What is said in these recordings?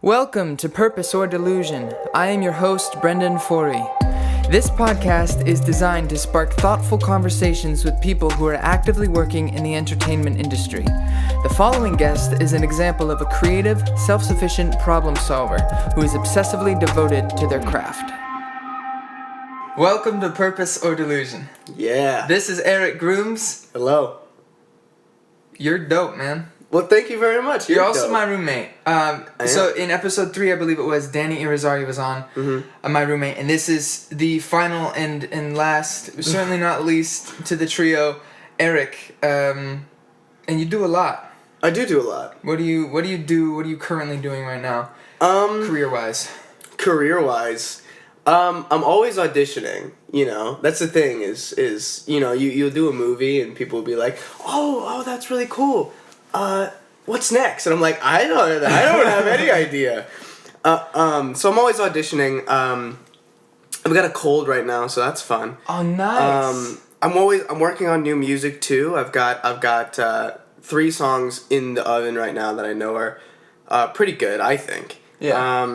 Welcome to Purpose or Delusion. I am your host, Brendan Foery. This podcast is designed to spark thoughtful conversations with people who are actively working in the entertainment industry. The following guest is an example of a creative, self-sufficient problem solver who is obsessively devoted to their craft. Welcome to Purpose or Delusion. Yeah. This is Eric Grooms. Hello. You're dope, man. Well, thank you very much. You're also dope. my roommate. So in episode 3, I believe it was, Danny Irizarry was on, my roommate, and this is the final and last, certainly not least, to the trio, Eric. And you do a lot. I do a lot. What do you do? What are you currently doing right now? Career-wise. Career-wise, I'm always auditioning. You know, that's the thing. Is you'll do a movie and people will be like, oh, that's really cool. What's next? And I'm like, I don't have any idea. So I'm always auditioning. I've got a cold right now, so that's fun. Oh, nice. I'm working on new music too. I've got 3 songs in the oven right now that I know are pretty good, I think. Yeah.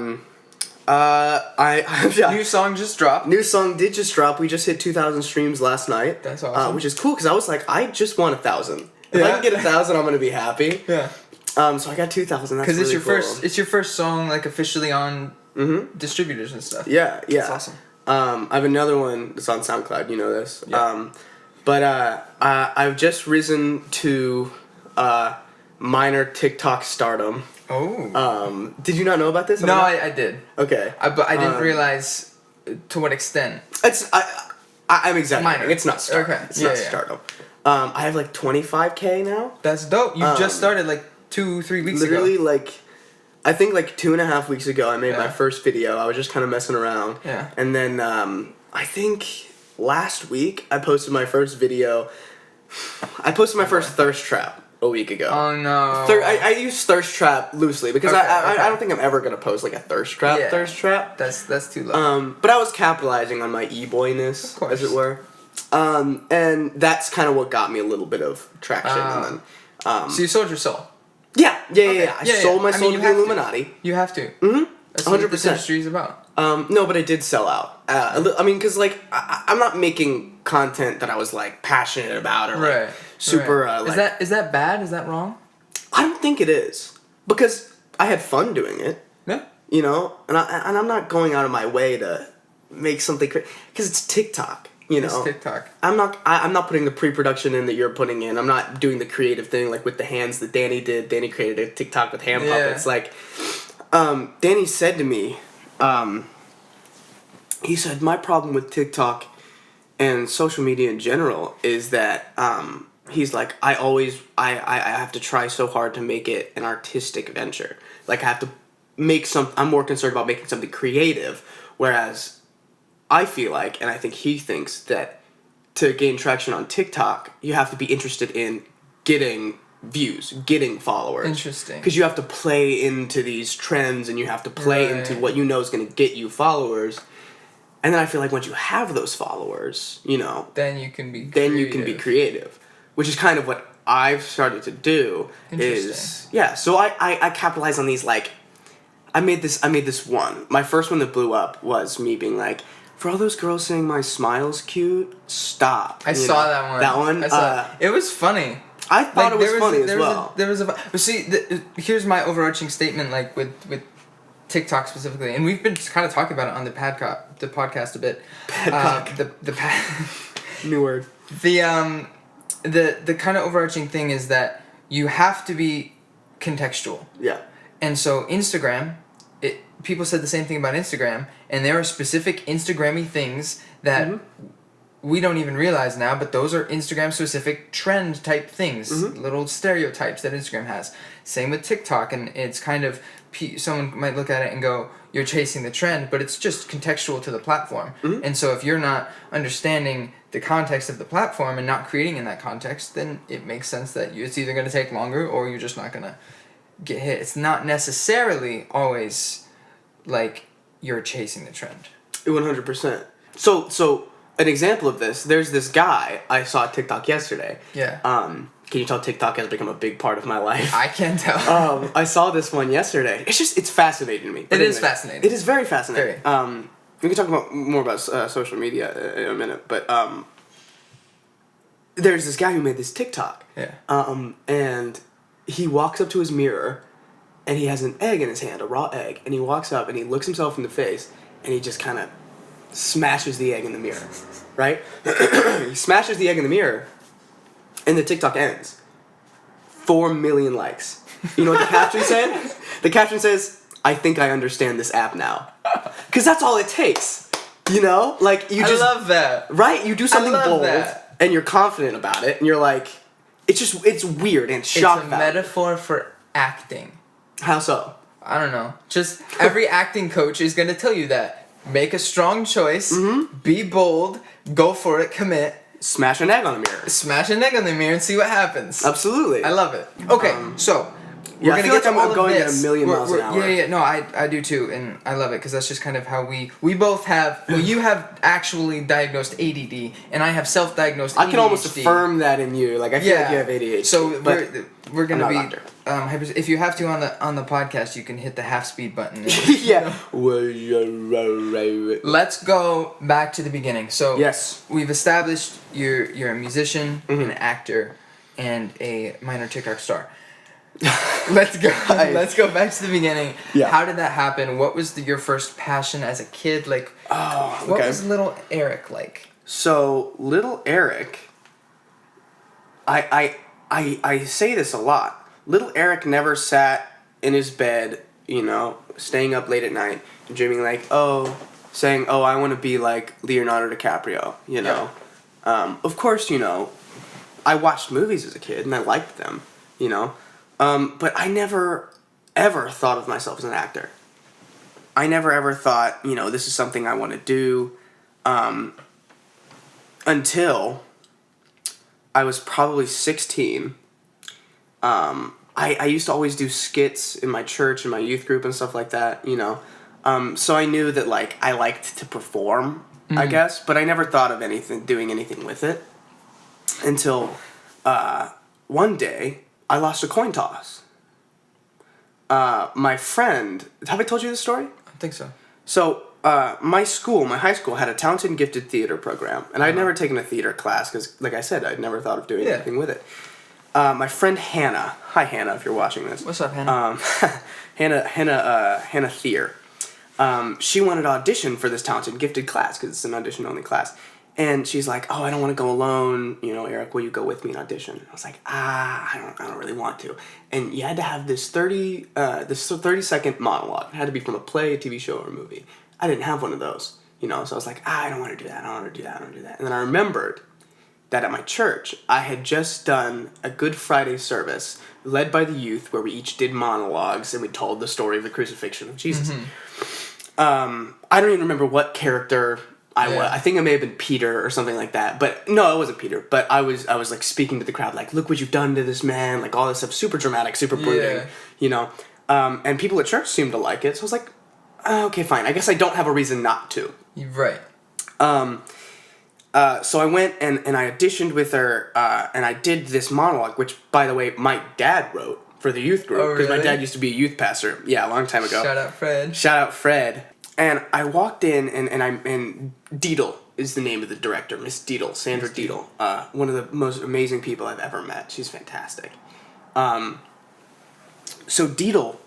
New song just dropped. New song did just drop. We just hit 2,000 streams last night. That's awesome. Which is cool because I was like, I just want 1,000. If I can get 1,000, I'm gonna be happy. Yeah. So I got 2,000. That's really cool. It's your first song like officially on distributors and stuff. Yeah. That's awesome. I have another one that's on SoundCloud. You know this. Yeah. But I've just risen to minor TikTok stardom. Oh. Did you not know about this? No, I did. Okay. But I didn't realize to what extent. I'm exaggerating. Minor. It's not stardom. Okay. It's not stardom. I have like 25K now. That's dope. You just started like 2-3 weeks ago. Literally, I think 2.5 weeks ago, I made my first video. I was just kind of messing around. Yeah. And then I think last week I posted my first video. I posted my first thirst trap a week ago. Oh no. I use thirst trap loosely because I don't think I'm ever gonna post like a thirst trap. Yeah. Thirst trap. That's too low. But I was capitalizing on my e-boyness, as it were. And that's kind of what got me a little bit of traction. And then, so you sold your soul. Yeah. I sold my soul to the Illuminati. You have to. That's 100%. what this industry is about. No, but I did sell out. I mean, because I'm not making content that I was passionate about or super. Right. Is that bad? Is that wrong? I don't think it is because I had fun doing it. Yeah. You know, and I'm not going out of my way to make something because it's TikTok. You know, it's TikTok. I'm not putting the pre-production in that you're putting in. I'm not doing the creative thing with the hands that Danny did. Danny created a TikTok with hand puppets. Danny said to me, he said, my problem with TikTok and social media in general is that he's like, I have to try so hard to make it an artistic venture. I have to I'm more concerned about making something creative, whereas I feel like, and I think he thinks, that to gain traction on TikTok, you have to be interested in getting views, getting followers. Interesting. Because you have to play into these trends and you have to play into what you know is going to get you followers. And then I feel like once you have those followers, then you can be creative. Which is kind of what I've started to do. Interesting. So I capitalize on these, I made this one. My first one that blew up was me being like, for all those girls saying my smile's cute, stop. I saw that one. That one? It was funny. I thought it was funny as well. Here's my overarching statement, with TikTok specifically, and we've been kind of talking about it on the podcast a bit. New word. The kind of overarching thing is that you have to be contextual. Yeah. And so Instagram, people said the same thing about Instagram, and there are specific Instagrammy things that we don't even realize now, but those are Instagram-specific trend-type things, little stereotypes that Instagram has. Same with TikTok, and it's kind of, someone might look at it and go, you're chasing the trend, but it's just contextual to the platform. And so if you're not understanding the context of the platform and not creating in that context, then it makes sense that it's either going to take longer or you're just not going to get hit. It's not necessarily always you're chasing the trend. 100%. So an example of this, there's this guy I saw TikTok yesterday. Yeah. Can you tell TikTok has become a big part of my life? I can tell. I saw this one yesterday. It's fascinating to me. It is fascinating. It is very fascinating. Very. We can talk more about social media in a minute, but there's this guy who made this TikTok. Yeah. And he walks up to his mirror, and he has an egg in his hand, a raw egg, and he walks up and he looks himself in the face, and he just kind of smashes the egg in the mirror, right? He smashes the egg in the mirror, and the TikTok ends. 4 million likes. You know what the caption said? The caption says, "I think I understand this app now." Because that's all it takes. You know? Like, you just... I love that. Right? You do something bold, that. and you're confident about it, and you're like... It's weird and shock It's a value. metaphor for acting. How so? I don't know. Just every acting coach is going to tell you that. Make a strong choice. Mm-hmm. Be bold. Go for it. Commit. Smash an egg on the mirror. Smash an egg on the mirror and see what happens. Absolutely. I love it. Okay, so we're I gonna feel get like to all I'm going of at this. a million miles an hour. Yeah. No, I do too, and I love it because that's just kind of how we both have. Well, you have actually diagnosed ADD, and I have self-diagnosed ADHD. I can almost affirm that in you. Like, I feel like you have ADHD. So but we're gonna I'm be. not a doctor. If you have to on the podcast, you can hit the half speed button. Yeah. Let's go back to the beginning. So Yes. we've established you're a musician, Mm-hmm. an actor, and a minor TikTok star. Let's go. Let's go back to the beginning. Yeah. How did that happen? What was your first passion as a kid? Like, what was little Eric like? So, little Eric, I say this a lot. Little Eric never sat in his bed, you know, staying up late at night, dreaming like, saying, I want to be like Leonardo DiCaprio, you know. Yeah. Of course, you know, I watched movies as a kid and I liked them, you know. But I never, ever thought of myself as an actor. I never, ever thought, you know, this is something I want to do, until I was probably 16. I used to always do skits in my church and my youth group and stuff like that, you know. So I knew that, like, I liked to perform, I guess, but I never thought of doing anything with it until one day I lost a coin toss. My friend, have I told you this story? I think so. So, my high school had a talented and gifted theater program, and I'd never taken a theater class because, like I said, I'd never thought of doing anything with it. My friend Hannah, hi Hannah, if you're watching this. What's up, Hannah? Hannah Thier. She wanted to audition for this talented and gifted class because it's an audition-only class. And she's like, I don't want to go alone. You know, Eric, will you go with me and audition? I was like, I don't really want to. And you had to have this 30-second monologue. It had to be from a play, a TV show, or a movie. I didn't have one of those, you know. So I was like, I don't want to do that. I don't want to do that. I don't want to do that. And then I remembered that at my church, I had just done a Good Friday service led by the youth where we each did monologues and we told the story of the crucifixion of Jesus. Mm-hmm. I don't even remember what character I was. I think I may have been Peter or something like that. But no, it wasn't Peter. But I was like speaking to the crowd, like, look what you've done to this man, like all this stuff, super dramatic, super brooding, you know. And people at church seemed to like it, so I was like, okay, fine. I guess I don't have a reason not to. Right. So I went and I auditioned with her, and I did this monologue, which, by the way, my dad wrote for the youth group, because my dad used to be a youth pastor, a long time ago. Shout out Fred. And I walked in, and Deedle is the name of the director, Miss Deedle, Sandra Deedle, one of the most amazing people I've ever met. She's fantastic. So Deedle,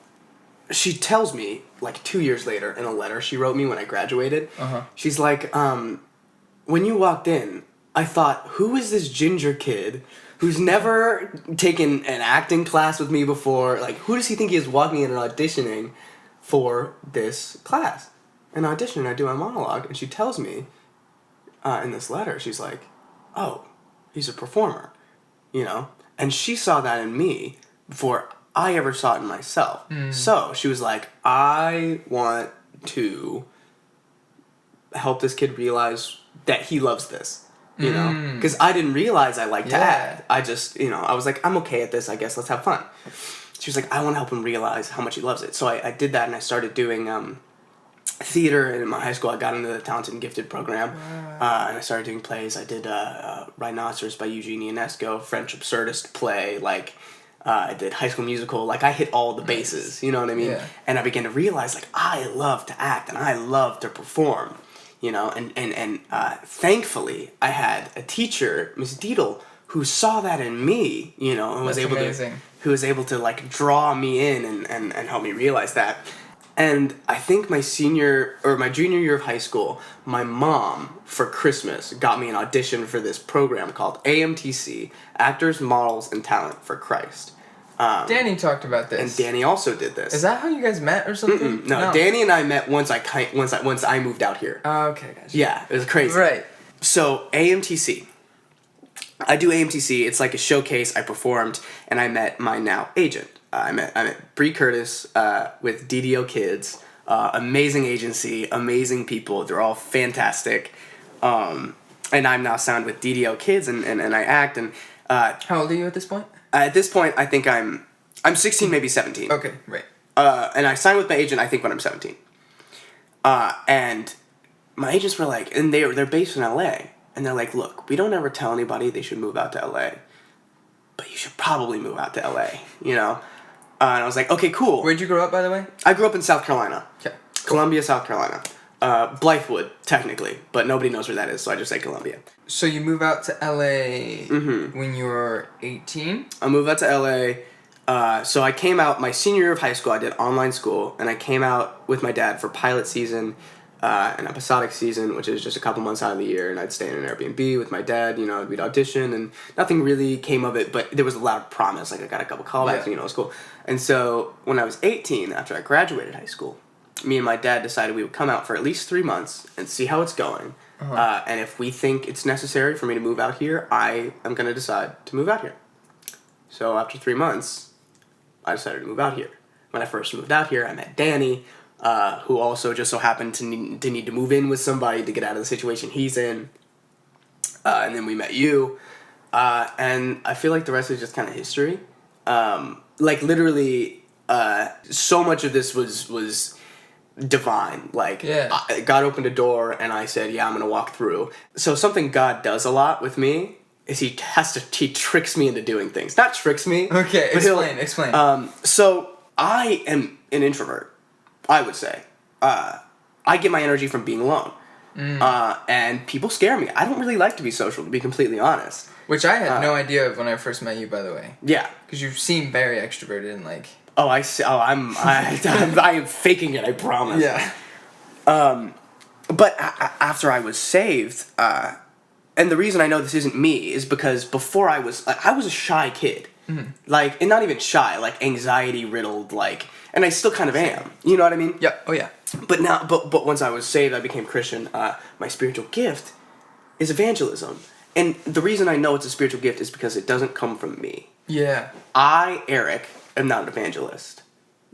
she tells me, like 2 years later, in a letter she wrote me when I graduated, she's like, when you walked in, I thought, who is this ginger kid who's never taken an acting class with me before? Like, who does he think he is walking in and auditioning for this class? And audition, I do my monologue, and she tells me in this letter, she's like, oh, he's a performer, you know? And she saw that in me before I ever saw it in myself. So she was like, I want to help this kid realize that he loves this, you know? Because I didn't realize I liked to act. I just, you know, I was like, I'm okay at this, I guess, let's have fun. She was like, I want to help him realize how much he loves it. So I did that, and I started doing theater, and in my high school I got into the talented and gifted program. And I started doing plays. I did Rhinoceros by Eugene Ionesco, French absurdist play, like I did High School Musical. Like I hit all the bases, you know what I mean? Yeah. And I began to realize like I love to act and I love to perform, you know, and thankfully I had a teacher, Miss Deedle, who saw that in me, you know, and was able to like draw me in and help me realize that. And I think my junior year of high school, my mom, for Christmas, got me an audition for this program called AMTC, Actors, Models, and Talent for Christ. Danny talked about this. And Danny also did this. Is that how you guys met or something? No, Danny and I met once I moved out here. Oh, okay, gotcha. Yeah, it was crazy. Right. So, AMTC. I do AMTC. It's like a showcase. I performed, and I met my now agent. I met Bree Curtis with DDO Kids. Amazing agency, amazing people. They're all fantastic. And I'm now signed with DDO Kids, and I act. And how old are you at this point? At this point, I think I'm 16, maybe 17. Okay, right. And I signed with my agent, I think, when I'm 17. And my agents were like, and they're based in LA, and they're like, look, we don't ever tell anybody they should move out to LA, but you should probably move out to LA, you know? And I was like, okay, cool. Where'd you grow up, by the way? I grew up in South Carolina. Okay. Columbia, South Carolina. Blythewood, technically, but nobody knows where that is, so I just say Columbia. So you move out to LA when you were 18? I moved out to LA. So I came out my senior year of high school. I did online school, and I came out with my dad for pilot season, and episodic season, which is just a couple months out of the year, and I'd stay in an Airbnb with my dad, you know, we'd audition, and nothing really came of it, but there was a lot of promise, like I got a couple callbacks, you know, it was cool. And so, when I was 18, after I graduated high school, me and my dad decided we would come out for at least 3 months and see how it's going, and if we think it's necessary for me to move out here, I am going to decide to move out here. So, after 3 months, I decided to move out here. When I first moved out here, I met Danny, who also just so happened to need to move in with somebody to get out of the situation he's in. And then we met you. And I feel like the rest is just kind of history. Like, literally, so much of this was divine. Like, God opened a door, and I said, yeah, I'm going to walk through. So something God does a lot with me is he tricks me into doing things. Not tricks me. Okay, explain. So I am an introvert, I would say. I get my energy from being alone. And people scare me. I don't really like to be social, to be completely honest. Which I had no idea of when I first met you, by the way. Yeah. Because you seem very extroverted and like... I am faking it, I promise. Yeah. But after I was saved, and the reason I know this isn't me is because before I was a shy kid. Like, and not even shy, like anxiety riddled, like, and I still kind of am. You know what I mean? Yeah. Oh yeah. But now, but once I was saved, I became Christian. My spiritual gift is evangelism, and the reason I know it's a spiritual gift is because it doesn't come from me. Yeah. I, Eric, am not an evangelist.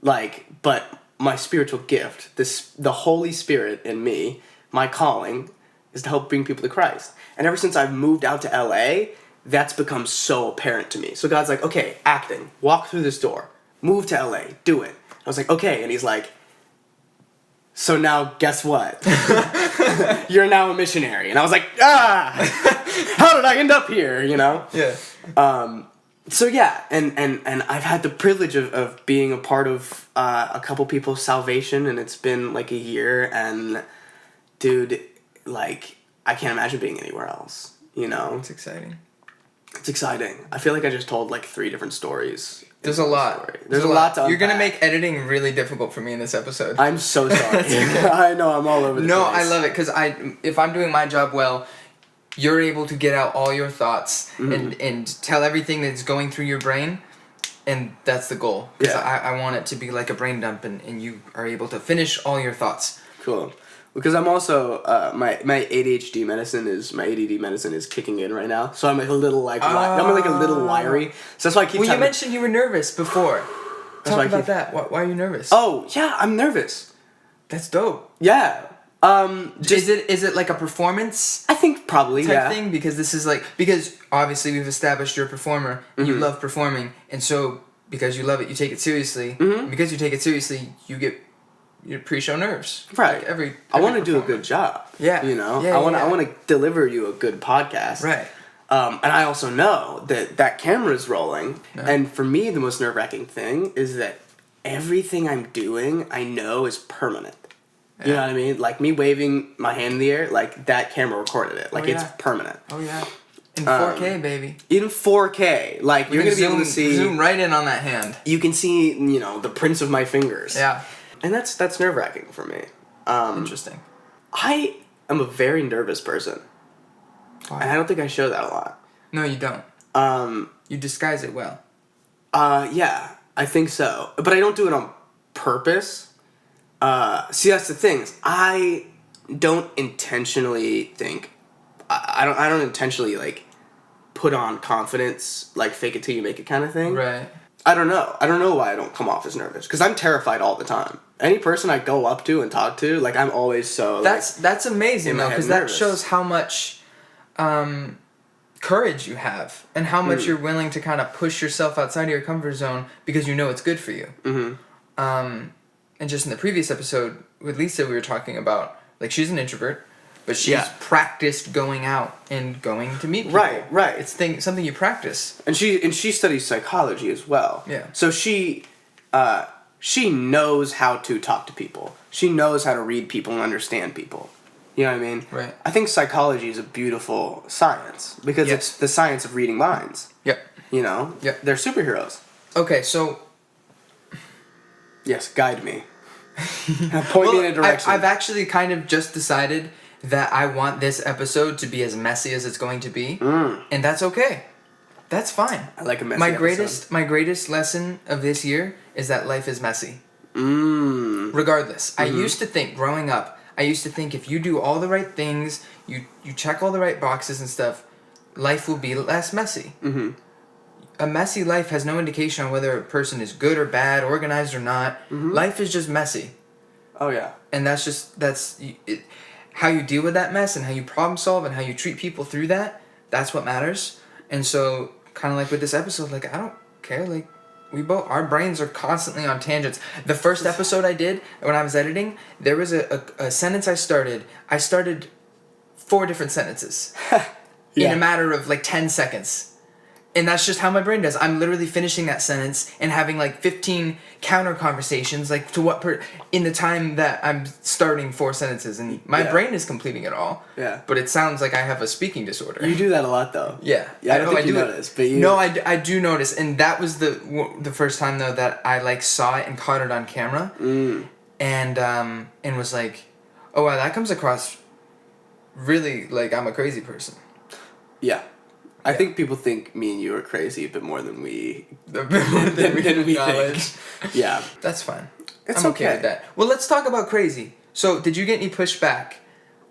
Like, but my spiritual gift, the Holy Spirit in me, my calling, is to help bring people to Christ. And ever since I've moved out to LA, that's become so apparent to me. So God's like, okay, acting, walk through this door, move to LA, do it. I was like, okay, and he's like, so now guess what? You're now a missionary. And I was like, how did I end up here, you know? Yeah. So yeah, and I've had the privilege of being a part of a couple people's salvation, and it's been like a year, and dude, like, I can't imagine being anywhere else, you know? It's exciting. It's exciting. I feel like I just told like 3 different stories. There's a lot. There's a lot to unpack. You're going to make editing really difficult for me in this episode. I'm so sorry. Okay. I know, I'm all over the place. No, I love it, because if I'm doing my job well, you're able to get out all your thoughts and tell everything that's going through your brain, and that's the goal. Because I want it to be like a brain dump, and you are able to finish all your thoughts. Cool. Because I'm also my ADD medicine is kicking in right now, so I'm like a little I'm like a little wiry. So that's why I keep. Well, you mentioned you were nervous before. Talk about that. Why are you nervous? Oh yeah, I'm nervous. That's dope. Yeah. Is it like a performance? I think probably type thing, because this is like, because obviously we've established you're a performer and you love performing, and so because you love it, you take it seriously. And because you take it seriously, you get your pre-show nerves. Right. Like every I want to do a performer. good job. Yeah. You know, Yeah, I want to deliver you a good podcast. Right. And I also know that camera's rolling. Yeah. And for me, the most nerve-wracking thing is that everything I'm doing, I know is permanent. Yeah. You know what I mean? Like me waving my hand in the air, like that camera recorded it. Like it's permanent. Oh yeah. In 4K, baby. In 4K. Like you're going to be able to see... Zoom right in on that hand. You can see, you know, the prints of my fingers. Yeah. And that's nerve-wracking for me. Interesting. I am a very nervous person. Why? And I don't think I show that a lot. No, you don't. You disguise it well. Yeah, I think so. But I don't do it on purpose. See, that's the thing. I don't intentionally think... I don't intentionally, like, put on confidence, like, fake it till you make it kind of thing. Right. I don't know. I don't know why I don't come off as nervous. Because I'm terrified all the time. Any person I go up to and talk to, like, I'm always so... That's amazing, though, because that nervous. shows how much courage you have and how much you're willing to kind of push yourself outside of your comfort zone because you know it's good for you. Mm-hmm. And just in the previous episode with Lisa, we were talking about, like, she's an introvert, but she's practiced going out and going to meet people. Right. It's something you practice. And she studies psychology as well. Yeah. So she knows how to talk to people. She knows how to read people and understand people. You know what I mean? Right. I think psychology is a beautiful science because it's the science of reading minds. Yep. You know? Yep. They're superheroes. Okay, so... Yes, guide me. Point me in a direction. I've actually kind of just decided that I want this episode to be as messy as it's going to be, and that's okay. That's fine. I like a messy episode. My greatest lesson of this year is that life is messy. Regardless, I used to think growing up. If you do all the right things, you check all the right boxes and stuff, life will be less messy. Mm-hmm. A messy life has no indication on whether a person is good or bad, organized or not. Mm-hmm. Life is just messy. Oh yeah. And how you deal with that mess and how you problem solve and how you treat people through that, that's what matters. And so, kind of like with this episode, like, I don't care, like, our brains are constantly on tangents. The first episode I did, when I was editing, there was a sentence I started 4 different sentences in a matter of, like, 10 seconds. And that's just how my brain does. I'm literally finishing that sentence and having like 15 counter conversations, like to in the time that I'm starting 4 sentences, and my brain is completing it all. Yeah. But it sounds like I have a speaking disorder. You do that a lot, though. Yeah. Yeah, I don't think you notice, but you... No, I do notice, and that was the first time though that I like saw it and caught it on camera, and was like, oh wow, that comes across really like I'm a crazy person. Yeah. I think people think me and you are crazy a bit more than we than we think. Yeah. That's fine. I'm okay with that. Well, let's talk about crazy. So, did you get any pushback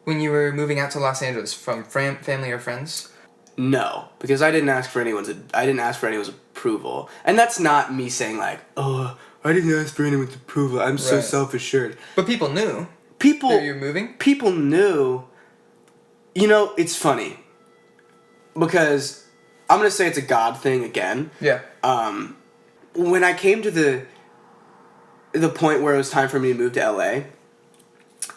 when you were moving out to Los Angeles from family or friends? No, because I didn't ask for anyone's approval. And that's not me saying like, "Oh, I didn't ask for anyone's approval. I'm so self-assured." But people knew. That you're moving? People knew. You know, it's funny. Because I'm going to say it's a God thing again. Yeah. When I came to the point where it was time for me to move to LA,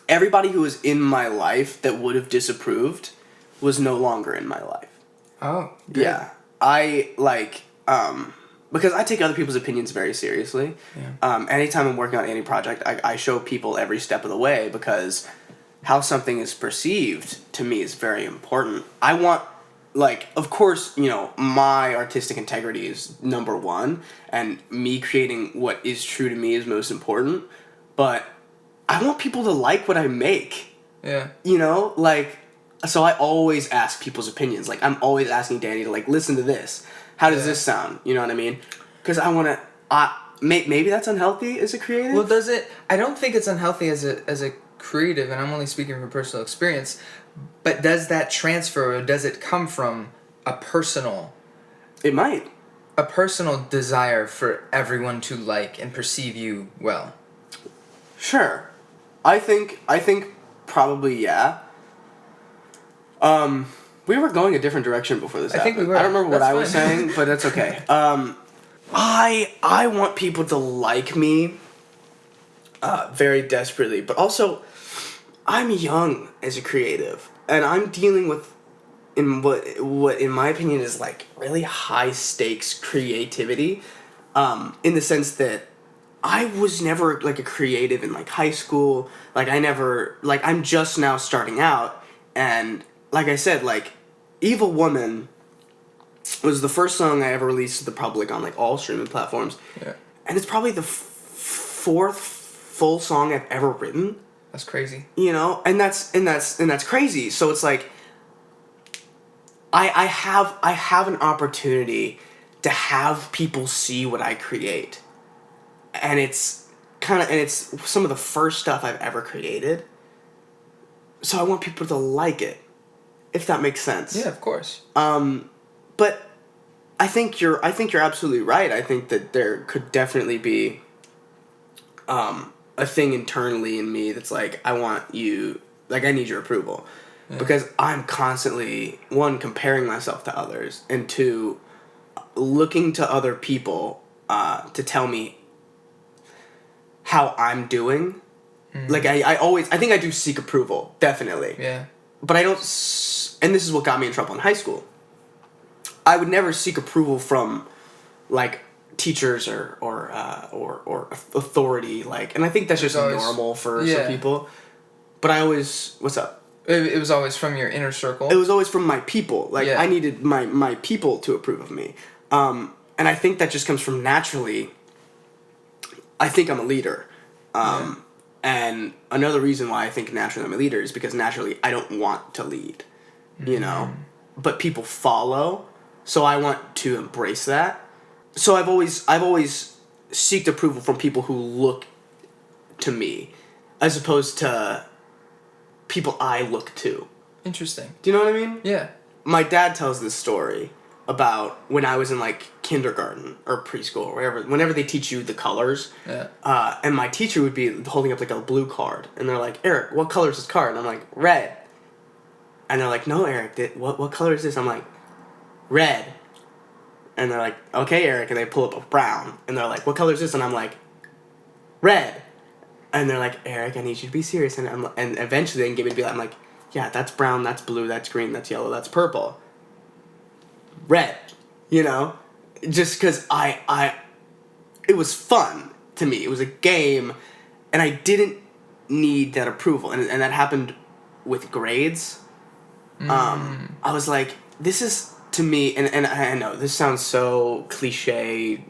everybody who was in my life that would have disapproved was no longer in my life. Oh. Good. Yeah. I because I take other people's opinions very seriously. Yeah. Anytime I'm working on any project, I show people every step of the way because how something is perceived to me is very important. I want... Like, of course, you know, my artistic integrity is number one, and me creating what is true to me is most important, but I want people to like what I make. Yeah. You know? Like, so I always ask people's opinions. Like, I'm always asking Danny to, like, listen to this. How does this sound? You know what I mean? Because I want to... maybe that's unhealthy as a creative? Well, does it... I don't think it's unhealthy as a creative, and I'm only speaking from personal experience, but does that transfer, or does it come from a personal... It might. A personal desire for everyone to like and perceive you well? Sure. I think probably, yeah. We were going a different direction before this happened. I think we were. I don't remember what I was fine. saying, but that's okay. I want people to like me very desperately. But also, I'm young as a creative, and I'm dealing with what in my opinion is like really high stakes creativity, in the sense that I was never like a creative in like high school. Like I never like I'm just now starting out, and like I said, like Evil Woman was the first song I ever released to the public on like all streaming platforms. Yeah. And it's probably the fourth full song I've ever written. That's crazy. You know, and that's crazy. So it's like I have an opportunity to have people see what I create. And it's some of the first stuff I've ever created. So I want people to like it, if that makes sense. Yeah, of course. But I think you're absolutely right. I think that there could definitely be a thing internally in me that's like, I need your approval. Yeah. Because I'm constantly, one, comparing myself to others, and two, looking to other people to tell me how I'm doing. Mm. Like I think I do seek approval, definitely. Yeah. But I don't, and this is what got me in trouble in high school. I would never seek approval from, like, teachers or authority, like, and I think that's just normal for some people. But I always, what's up? It was always from your inner circle. It was always from my people. Like, I needed my people to approve of me. And I think that just comes from naturally, I think I'm a leader. And another reason why I think naturally I'm a leader is because naturally I don't want to lead, you know? But people follow, so I want to embrace that. So I've always seeked approval from people who look to me, as opposed to people I look to. Interesting. Do you know what I mean? Yeah. My dad tells this story about when I was in like kindergarten or preschool or whatever, whenever they teach you the colors. Yeah. And my teacher would be holding up like a blue card, and they're like, "Eric, what color is this card?" And I'm like, "Red." And they're like, "No, Eric, what color is this?" I'm like, "Red." And they're like, "Okay, Eric," and they pull up a brown, and they're like, "What color is this?" And I'm like, "Red." And they're like, "Eric, I need you to be serious." And and eventually they can get me to be like, I'm like, "Yeah, that's brown, that's blue, that's green, that's yellow, that's purple. Red," you know? Just because it was fun to me. It was a game, and I didn't need that approval. And that happened with grades. I was like, this is, to me, and I know, this sounds so cliche,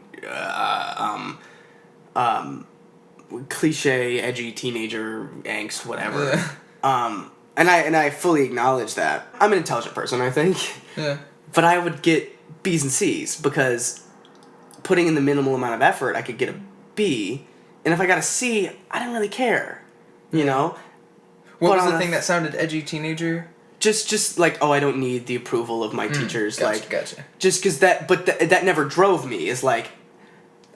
cliche, edgy teenager angst, whatever. And I fully acknowledge that. I'm an intelligent person, I think. Yeah. But I would get B's and C's because putting in the minimal amount of effort, I could get a B. And if I got a C, I didn't really care, you know? What was the thing that sounded edgy teenager? Just like, oh, I don't need the approval of my teachers. Gotcha. Just because that never drove me. Is like,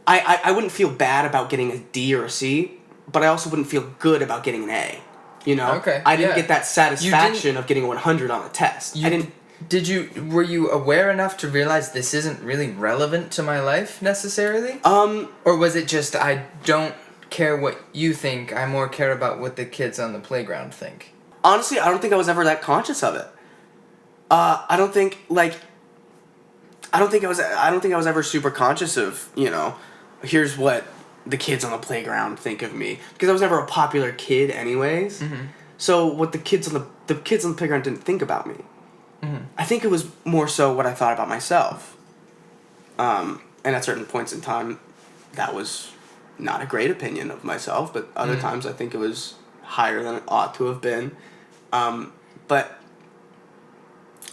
I wouldn't feel bad about getting a D or a C, but I also wouldn't feel good about getting an A. You know? Okay. I didn't get that satisfaction of getting a 100 on a test. Were you aware enough to realize this isn't really relevant to my life necessarily? Or was it just, I don't care what you think, I more care about what the kids on the playground think? Honestly, I don't think I was ever that conscious of it. I don't think I was ever super conscious of, you know, here's what the kids on the playground think of me, because I was never a popular kid anyways. Mm-hmm. So what the kids on the playground didn't think about me. Mm-hmm. I think it was more so what I thought about myself. And at certain points in time, that was not a great opinion of myself, but other times I think it was higher than it ought to have been. But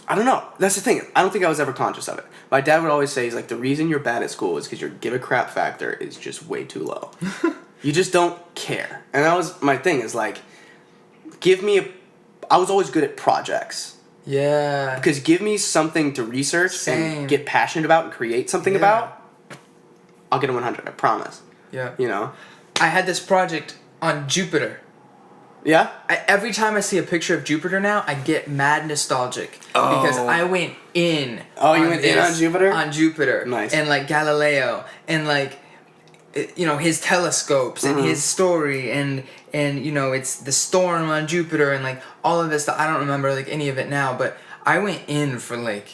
I don't know. That's the thing. I don't think I was ever conscious of it. My dad would always say, he's like, the reason you're bad at school is because your give a crap factor is just way too low. You just don't care. And that was my thing, is like, I was always good at projects. Yeah. Because give me something to research and get passionate about and create something about, I'll get a 100, I promise. Yeah. You know? I had this project on Jupiter. Yeah? Every time I see a picture of Jupiter now, I get mad nostalgic. Oh. Because I went in. Oh, you went in on Jupiter? On Jupiter. Nice. And like Galileo. And like, his telescopes and his story and it's the storm on Jupiter and like all of this stuff. I don't remember like any of it now, but I went in for like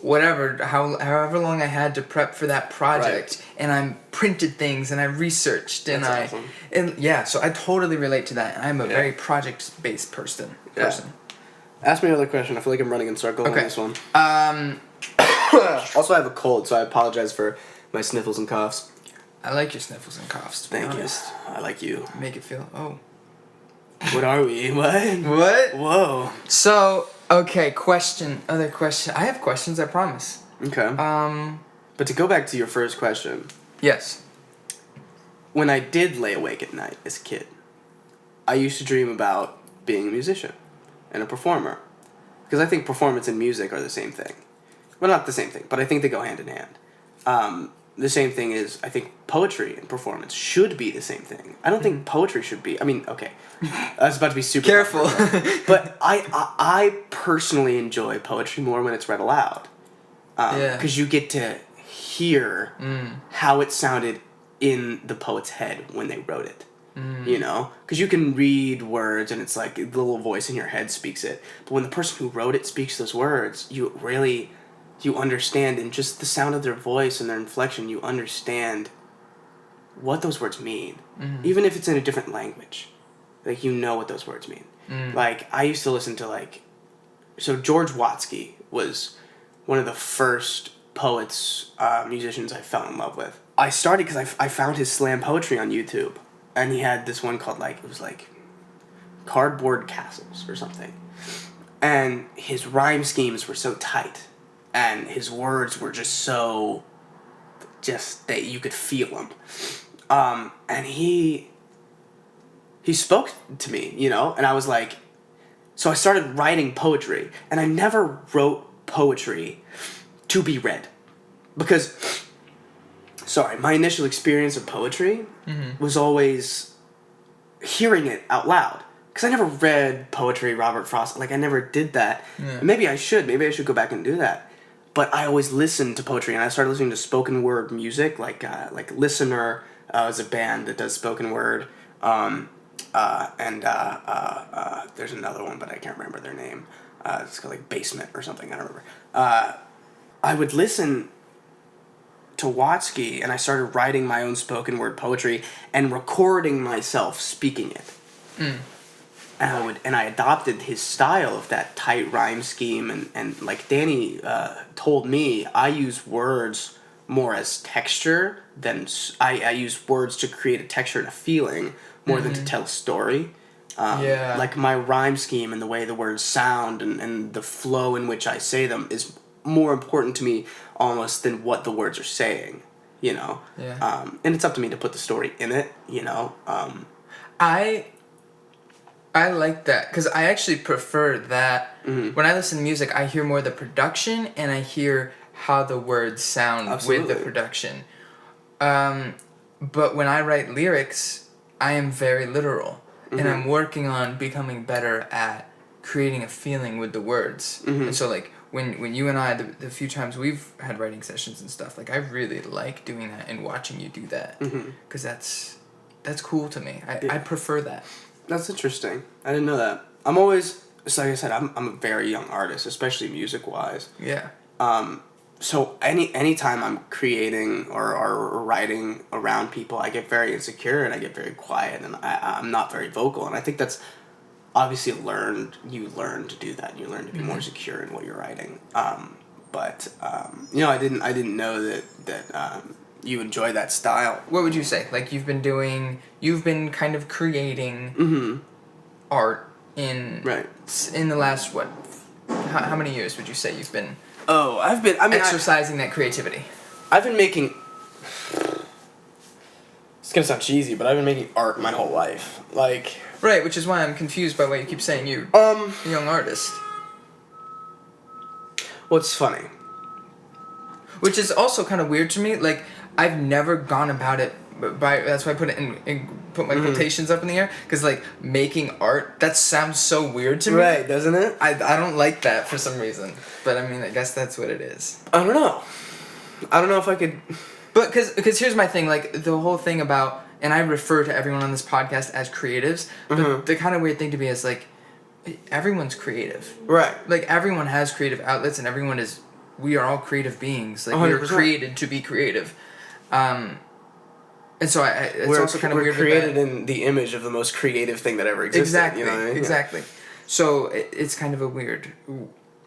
however long I had to prep for that project, and I printed things and I researched and awesome. So I totally relate to that. I'm a very project-based person. Ask me another question. I feel like I'm running in circles on this one. Also, I have a cold, so I apologize for my sniffles and coughs. I like your sniffles and coughs. Thank you. I like you. Make it feel. Oh. What are we? What? What? Whoa. So, okay, other question. I have questions, I promise. Okay. But to go back to your first question. Yes. When I did lay awake at night as a kid, I used to dream about being a musician and a performer. Because I think performance and music are the same thing. Well, not the same thing, but I think they go hand in hand. The same thing is, I think poetry and performance should be the same thing. I don't think poetry should be. I mean, okay, I was about to be super careful, but I personally enjoy poetry more when it's read aloud, because you get to hear how it sounded in the poet's head when they wrote it. Because you can read words and it's like the little voice in your head speaks it, but when the person who wrote it speaks those words, you understand in just the sound of their voice and their inflection, you understand what those words mean. Even if it's in a different language. Like, what those words mean. Like, I used to listen to, so George Watsky was one of the first poets, musicians I fell in love with. I started because I found his slam poetry on YouTube. And he had this one called, it was Cardboard Castles or something. And his rhyme schemes were so tight. And his words were just so, that you could feel them. And he spoke to me, and I was like, so I started writing poetry, and I never wrote poetry to be read. Because, my initial experience of poetry was always hearing it out loud. Because I never read poetry, Robert Frost, I never did that. Yeah. Maybe I should go back and do that. But I always listened to poetry, and I started listening to spoken word music, like Listener is a band that does spoken word, and there's another one, but I can't remember their name. It's called Basement or something. I don't remember. I would listen to Watsky, and I started writing my own spoken word poetry and recording myself speaking it. And I adopted his style of that tight rhyme scheme, and like Danny told me, I use words more as texture than I use words to create a texture and a feeling more than to tell a story. Like my rhyme scheme and the way the words sound and the flow in which I say them is more important to me almost than what the words are saying, and it's up to me to put the story in it, I like that, because I actually prefer that. When I listen to music, I hear more the production, and I hear how the words sound with the production. But when I write lyrics, I am very literal, and I'm working on becoming better at creating a feeling with the words. And so, when you and I, the few times we've had writing sessions and stuff, I really like doing that and watching you do that, because that's cool to me. I prefer that. That's interesting. I didn't know that. I'm always, like I said, I'm a very young artist, especially music-wise. Yeah. So anytime I'm creating or writing around people, I get very insecure and I get very quiet and I'm not very vocal. And I think that's obviously learned. You learn to do that. You learn to be more secure in what you're writing. But I didn't know that you enjoy that style. What would you say? You've been kind of creating art in the last, how many years would you say you've been exercising that creativity? I've been making, it's gonna sound cheesy, but I've been making art my whole life. Right, which is why I'm confused by why you keep saying you're a young artist. Well, it's funny. Which is also kind of weird to me. I've never gone about it that's why I put it put my quotations up in the air, because making art, that sounds so weird to me. Right, doesn't it? I don't like that for some reason, but I guess that's what it is. I don't know if I could. But because here's my thing, like the whole thing about, and I refer to everyone on this podcast as creatives, but the kind of weird thing to me is like, everyone's creative. Right. Like everyone has creative outlets, and we are all creative beings. Like 100%. We are created to be creative. And so it's also kind of weird. We're created in the image of the most creative thing that ever existed. Exactly. You know what I mean? Exactly. Yeah. So it's kind of a weird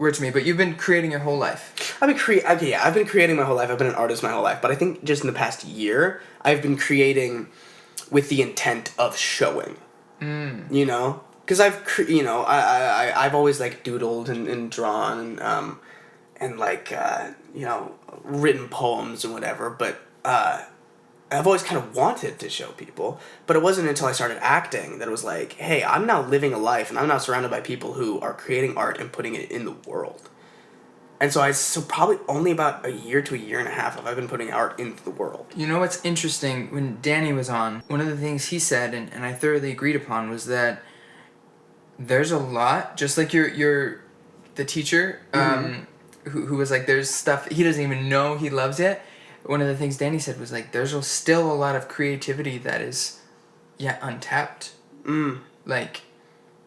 to me. But you've been creating your whole life. I've been creating my whole life. I've been an artist my whole life. But I think just in the past year, I've been creating with the intent of showing. You know, because I've always like doodled and drawn and like written poems and whatever. But I've always kind of wanted to show people, but it wasn't until I started acting that it was like, hey, I'm now living a life, and I'm now surrounded by people who are creating art and putting it in the world. And so probably only about a year to a year and a half have I been putting art into the world. You know what's interesting? When Danny was on, one of the things he said, and I thoroughly agreed upon, was that there's a lot, just like the teacher, who was like, there's stuff he doesn't even know he loves yet. One of the things Danny said was like, there's still a lot of creativity that is yet untapped. Like,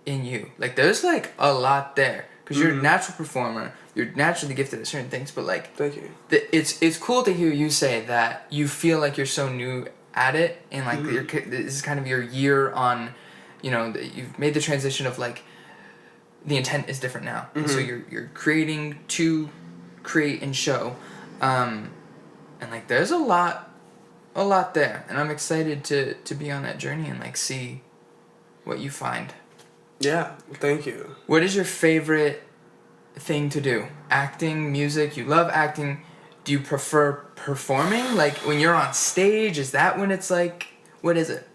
in you. Like, there's like a lot there. Because you're a natural performer. You're naturally gifted at certain things. But like, thank you. It's cool to hear you say that you feel like you're so new at it. And like, this is kind of your year on, you've made the transition of like, the intent is different now. And so you're creating to create and show. And like, there's a lot there, and I'm excited to be on that journey and like see what you find. Yeah, thank you. What is your favorite thing to do? Acting, music? You love acting. Do you prefer performing? Like when you're on stage, is that when it's like, what is it?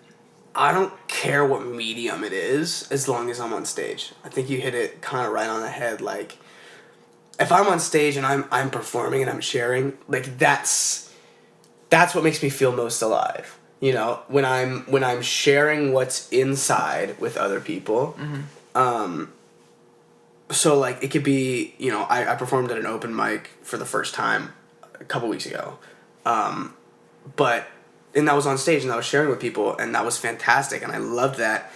I don't care what medium it is, as long as I'm on stage. I think you hit it kind of right on the head. Like, if I'm on stage and I'm performing and I'm sharing, like that's what makes me feel most alive. You know, when I'm sharing what's inside with other people. So like it could be, I performed at an open mic for the first time a couple weeks ago. And that was on stage and I was sharing with people and that was fantastic and I loved that.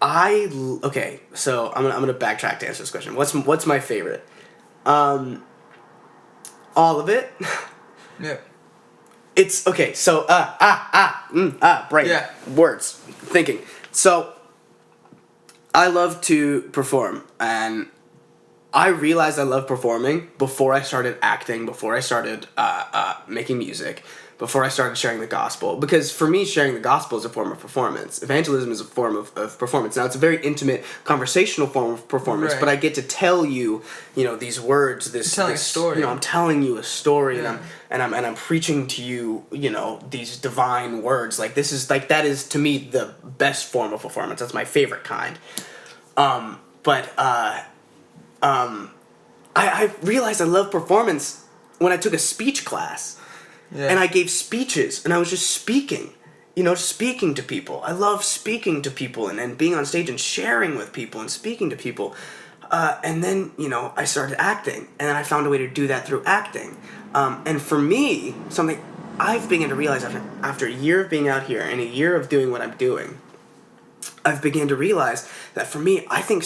Okay, so I'm gonna backtrack to answer this question. What's my favorite? All of it. Yeah. It's okay. So brain. Yeah. Words. Thinking. So I love to perform, and I realized I love performing before I started acting, before I started making music, before I started sharing the gospel. Because for me, sharing the gospel is a form of performance. Evangelism is a form of performance. Now, it's a very intimate, conversational form of performance, right. But I get to tell you, these words, You're telling a story. I'm telling you a story, yeah. and I'm preaching to you, these divine words. Like, that is, to me, the best form of performance. That's my favorite kind. I realized I love performance when I took a speech class. Yeah. And I gave speeches, and I was just speaking, speaking to people. I love speaking to people and being on stage and sharing with people and speaking to people. And then, I started acting, and then I found a way to do that through acting. And for me, something I've begun to realize after a year of being out here and a year of doing what I'm doing, I've begun to realize that for me, I think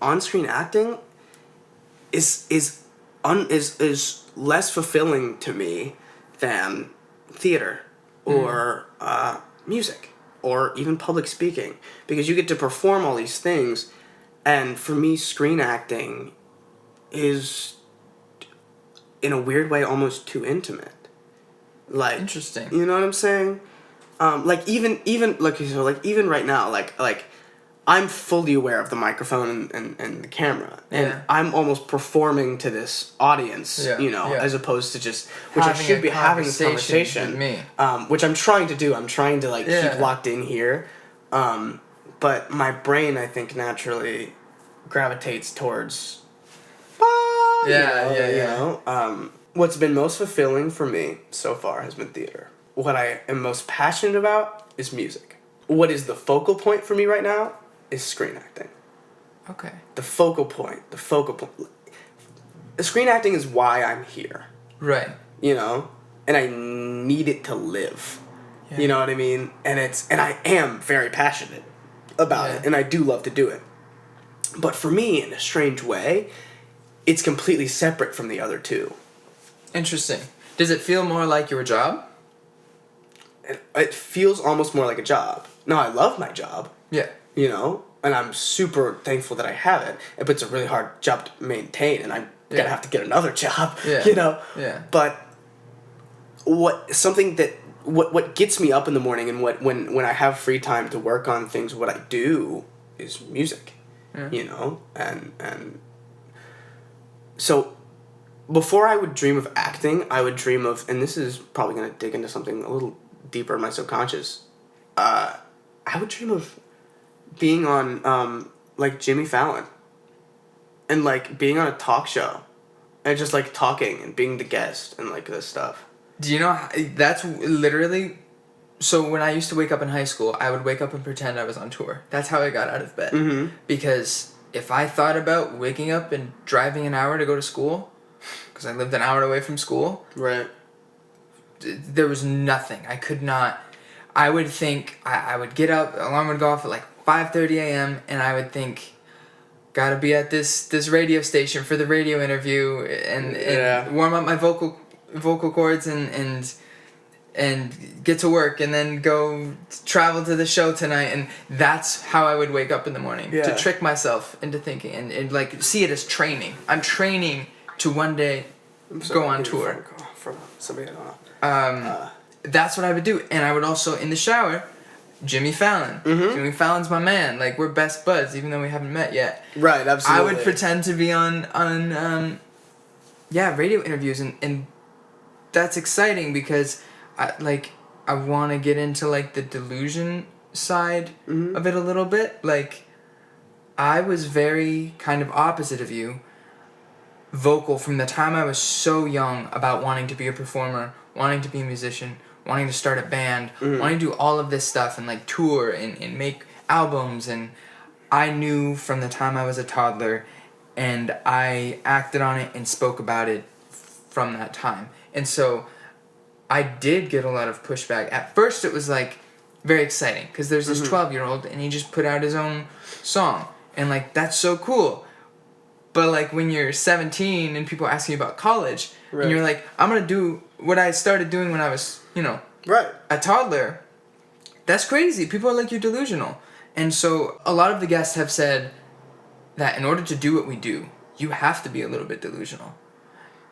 on-screen acting is less fulfilling to me than theater or music or even public speaking, because you get to perform all these things, and for me, screen acting is, in a weird way, almost too intimate. Like, interesting. You know what I'm saying? Even right now, like I'm fully aware of the microphone and the camera, and I'm almost performing to this audience, as opposed to just I should be having this conversation with me, which I'm trying to do. I'm trying to keep locked in here, but my brain, I think, naturally gravitates towards, what's been most fulfilling for me so far has been theater. What I am most passionate about is music. What is the focal point for me right now is screen acting. Okay. The focal point. screen acting is why I'm here. Right. You know? And I need it to live. Yeah. You know what I mean? And I am very passionate about it, and I do love to do it. But for me, in a strange way, it's completely separate from the other two. Interesting. Does it feel more like your job? It feels almost more like a job. No, I love my job. Yeah. You know? And I'm super thankful that I have it. But it's a really hard job to maintain, and I'm gonna have to get another job. Yeah. You know? Yeah. But what gets me up in the morning and when I have free time to work on things, what I do is music. Yeah. You know? And so before I would dream of acting, I would dream of, and this is probably gonna dig into something a little deeper in my subconscious. I would dream of being on like Jimmy Fallon, and like being on a talk show, and just like talking and being the guest and like this stuff. Do you know that's literally? So when I used to wake up in high school, I would wake up and pretend I was on tour. That's how I got out of bed. Mm-hmm. Because if I thought about waking up and driving an hour to go to school, because I lived an hour away from school, Right. There was nothing. I could not. I would think I would get up. Alarm would go off at like 5:30 a.m. and I would think, gotta be at this radio station for the radio interview and warm up my vocal cords and get to work and then go travel to the show tonight. And that's how I would wake up in the morning to trick myself into thinking and like see it as training. I'm training to one day go on tour. From somebody I don't know. That's what I would do. And I would also, in the shower, Jimmy Fallon. Mm-hmm. Jimmy Fallon's my man. Like, we're best buds, even though we haven't met yet. Right, absolutely. I would pretend to be on radio interviews. And that's exciting because, I want to get into, like, the Delusion side of it a little bit. Like, I was very kind of opposite of you. Vocal from the time I was so young about wanting to be a performer, wanting to be a musician, wanting to start a band, wanting to do all of this stuff and like tour and make albums. And I knew from the time I was a toddler, and I acted on it and spoke about it from that time. And so I did get a lot of pushback. At first it was like very exciting because there's this 12-year-old and he just put out his own song. And like, that's so cool. But like when you're 17 and people ask you about college, and you're like, I'm gonna do what I started doing when I was, a toddler. That's crazy. People are like, you're delusional. And so a lot of the guests have said that in order to do what we do, you have to be a little bit delusional.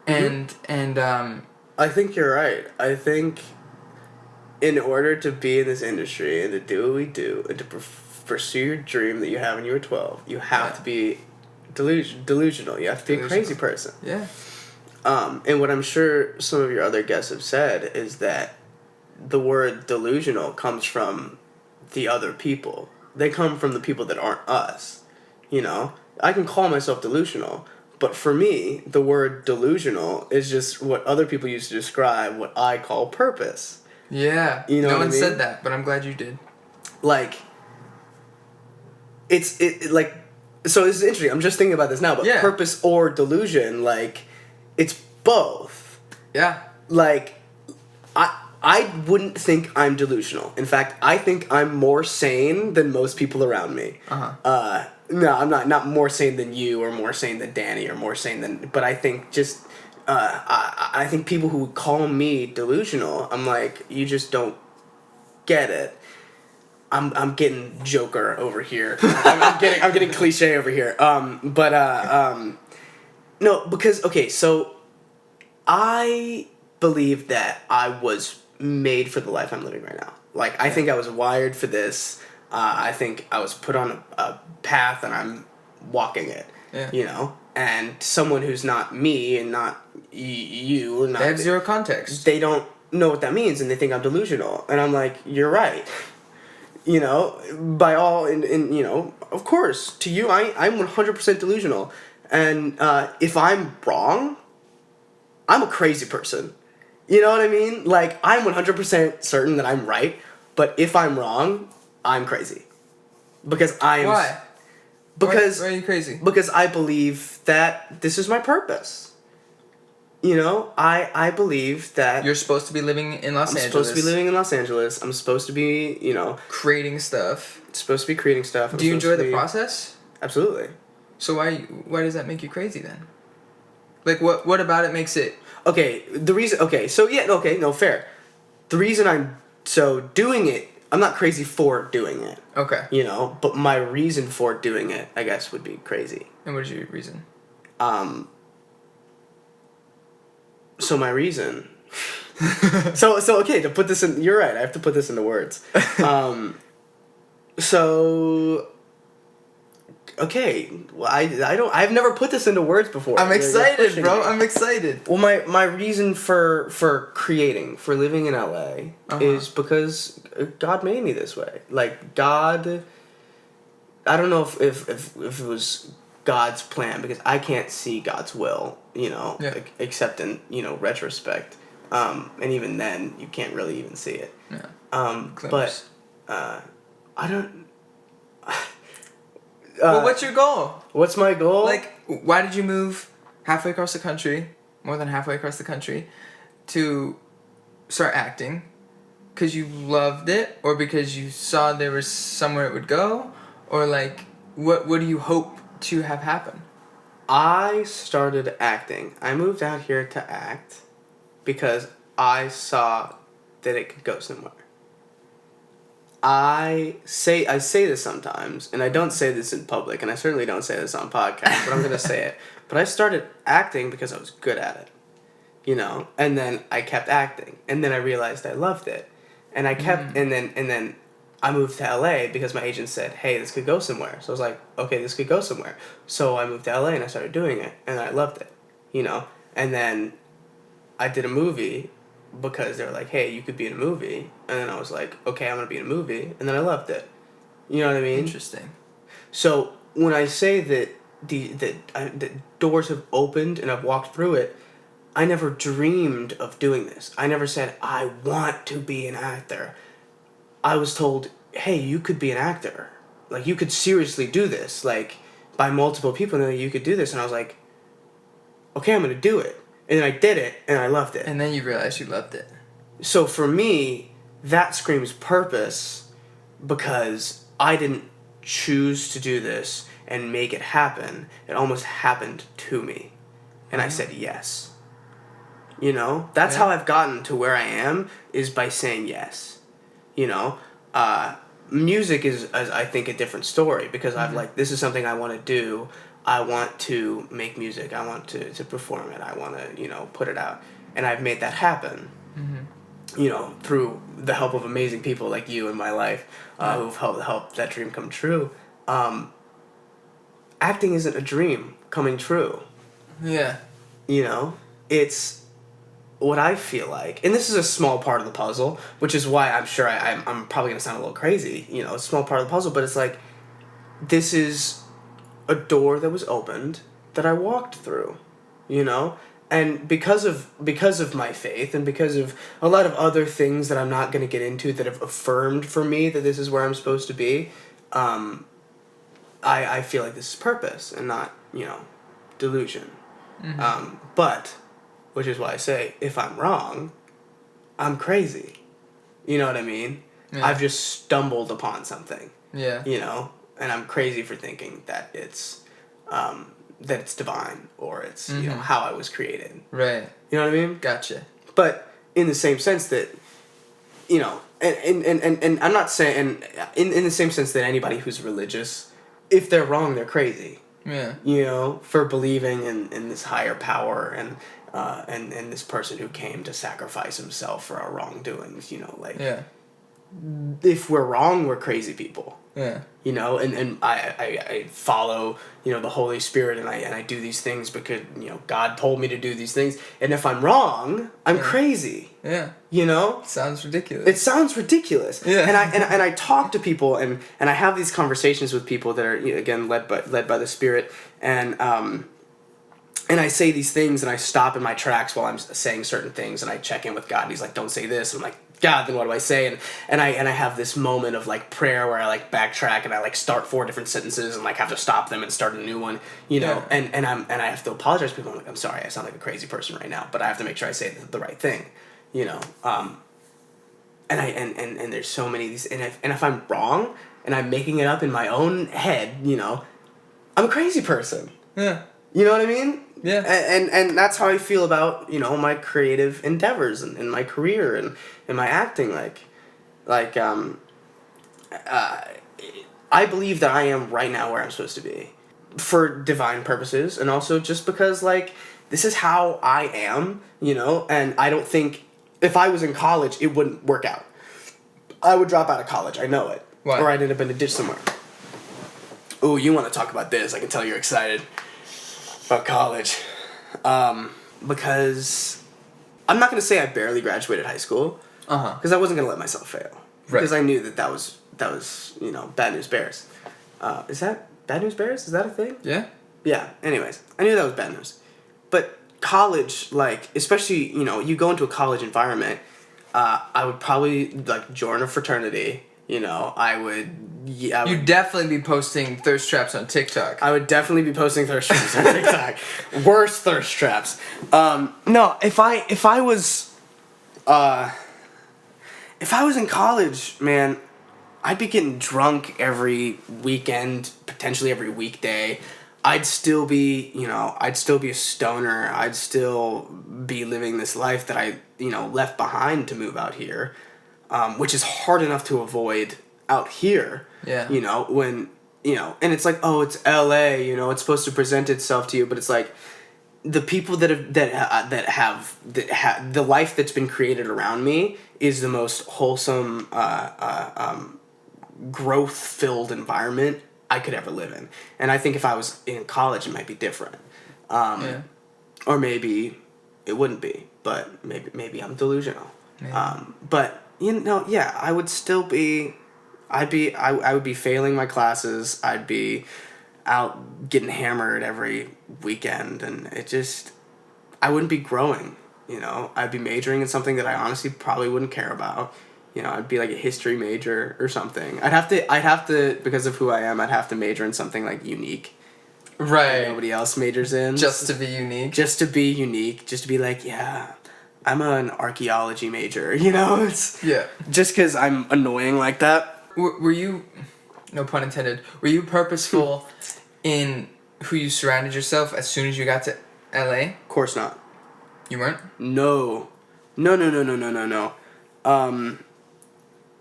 And I think you're right. I think in order to be in this industry and to do what we do and to pursue your dream that you have when you were 12, you have to be delusional. You have to be a crazy person. Yeah. And what I'm sure some of your other guests have said is that the word delusional comes from the other people. They come from the people that aren't us. You know? I can call myself delusional, but for me, the word delusional is just what other people use to describe what I call purpose. Yeah. You know no what one I mean? said that, but I'm glad you did. Like, so this is interesting. I'm just thinking about this now, but purpose or delusion, like, it's both. Yeah. Like, I wouldn't think I'm delusional. In fact, I think I'm more sane than most people around me. No, I'm not more sane than you, or more sane than Danny, or more sane than... But I think just... I think people who would call me delusional, I'm like, you just don't get it. I'm getting Joker over here. I'm getting cliche over here. No, because okay, so I believe that I was made for the life I'm living right now. Like, I think I was wired for this. I think I was put on a path and I'm walking it. Yeah. You know, and someone who's not me and not you or not, they have zero context. They don't know what that means and they think I'm delusional. And I'm like, you're right. You know, by all, in you know, of course, to you, I'm 100% delusional. And if I'm wrong, I'm a crazy person. You know what I mean? Like, I'm 100% certain that I'm right, but if I'm wrong, I'm crazy. Because I am... Why? Because... Why are you crazy? Because I believe that this is my purpose. You know, I believe that You're supposed to be living in Los Angeles. I'm supposed to be living in Los Angeles. I'm supposed to be, you know, creating stuff. supposed to be creating stuff. Do you enjoy the process? Absolutely. So why does that make you crazy then? Like what about it makes it? Okay, fair. The reason I'm doing it, I'm not crazy for doing it. Okay. You know, but my reason for doing it, I guess, would be crazy. And what is your reason? So my reason. so okay, to put this in, you're right. I have to put this into words. Okay, well, I've never put this into words before. I'm excited, bro. I'm excited. Well, my reason for creating, for living in LA is because God made me this way. Like God, I don't know if it was God's plan, because I can't see God's will, you know, except in, you know, retrospect. And even then, you can't really even see it. Yeah. But I don't. Well, what's your goal? What's my goal? Like, why did you move halfway across the country, more than halfway across the country, to start acting? Because you loved it, or because you saw there was somewhere it would go, or like, what do you hope to have happen? I started acting. I moved out here to act because I saw that it could go somewhere. I say this sometimes, and I don't say this in public, and I certainly don't say this on podcast, but I'm going to say it. But I started acting because I was good at it, you know? And then I kept acting, and then I realized I loved it. And I kept, and then I moved to LA because my agent said, hey, this could go somewhere. So I was like, okay, this could go somewhere. So I moved to LA and I started doing it, and I loved it, you know? And then I did a movie because they were like, hey, you could be in a movie. And then I was like, okay, I'm going to be in a movie. And then I loved it. You know what I mean? Interesting. So when I say that the doors have opened and I've walked through it, I never dreamed of doing this. I never said, I want to be an actor. I was told, hey, you could be an actor. Like, you could seriously do this. Like, by multiple people, and you could do this. And I was like, okay, I'm going to do it. And then I did it, and I loved it. And then you realized you loved it. So for me, that screams purpose, because I didn't choose to do this and make it happen. It almost happened to me. And I said yes. You know? That's how I've gotten to where I am, is by saying yes. You know? Music is, I think, a different story, because I've like, this is something I want to do. I want to make music. I want to perform it. I want to, you know, put it out. And I've made that happen, you know, through the help of amazing people like you in my life, who've helped that dream come true. Acting isn't a dream coming true. Yeah. You know? It's what I feel like. And this is a small part of the puzzle, which is why I'm sure I'm probably going to sound a little crazy. You know, a small part of the puzzle, but it's like, this is a door that was opened that I walked through, you know? And because of my faith, and because of a lot of other things that I'm not going to get into that have affirmed for me that this is where I'm supposed to be, I feel like this is purpose and not, you know, delusion. But, which is why I say, if I'm wrong, I'm crazy. You know what I mean? Yeah. I've just stumbled upon something. Yeah. You know? And I'm crazy for thinking that it's divine, or it's, you know, how I was created. Right. You know what I mean? Gotcha. But in the same sense that, you know, and I'm not saying, in the same sense that anybody who's religious, if they're wrong, they're crazy. Yeah. You know, for believing in this higher power and this person who came to sacrifice himself for our wrongdoings, you know, like. Yeah. If we're wrong, we're crazy people. Yeah. You know, and I follow, you know, the Holy Spirit, and I do these things because, you know, God told me to do these things. And if I'm wrong, I'm crazy. Yeah. You know? Sounds ridiculous. It sounds ridiculous. Yeah. And I talk to people, and I have these conversations with people that are, you know, again, led by the Spirit, and I say these things, and I stop in my tracks while I'm saying certain things, and I check in with God, and he's like, don't say this. And I'm like, God, then what do I say? And I have this moment of like prayer where I like backtrack and I like start 4 different sentences and like have to stop them and start a new one, you know. Yeah. And I have to apologize to people. I'm like, I'm sorry, I sound like a crazy person right now, but I have to make sure I say the right thing, you know. And there's so many of these, and if I'm wrong and I'm making it up in my own head, you know, I'm a crazy person. Yeah. You know what I mean? Yeah. And that's how I feel about, you know, my creative endeavors and my career and my acting. I believe that I am right now where I'm supposed to be for divine purposes, and also just because, like, this is how I am, you know, and I don't think if I was in college, it wouldn't work out. I would drop out of college. I know it. Why? Or I'd end up in a ditch somewhere. Oh, you want to talk about this? I can tell you're excited about college. Because I'm not going to say I barely graduated high school. Uh-huh. Because I wasn't going to let myself fail. Right. Because I knew that was, you know, bad news bears. Is that bad news bears? Is that a thing? Yeah. Yeah, anyways. I knew that was bad news. But college, like, especially, you know, you go into a college environment, I would probably, like, join a fraternity. You know, You'd definitely be posting thirst traps on TikTok. I would definitely be posting thirst traps on TikTok. Worst thirst traps. No, if I was in college, man, I'd be getting drunk every weekend, potentially every weekday. I'd still be a stoner. I'd still be living this life that I, you know, left behind to move out here. Which is hard enough to avoid out here. Yeah. You know, when, you know, and it's like, oh, it's LA, you know, it's supposed to present itself to you, but it's like the people that have the life that's been created around me is the most wholesome, growth-filled environment I could ever live in. And I think if I was in college, it might be different. Yeah. Or maybe it wouldn't be, but maybe I'm delusional. Maybe. But you know, yeah, I would still be, I would be failing my classes. I'd be out getting hammered every weekend, and I wouldn't be growing, you know. I'd be majoring in something that I honestly probably wouldn't care about. You know, I'd be like a history major or something. I'd have to, because of who I am, I'd have to major in something like unique. Right. That nobody else majors in. Just to be unique. Just to be unique. Just to be like, yeah, I'm an archaeology major, you know? Yeah. Just because I'm annoying like that. Were you, no pun intended, were you purposeful in who you surrounded yourself as soon as you got to LA? Of course not. You weren't? No. That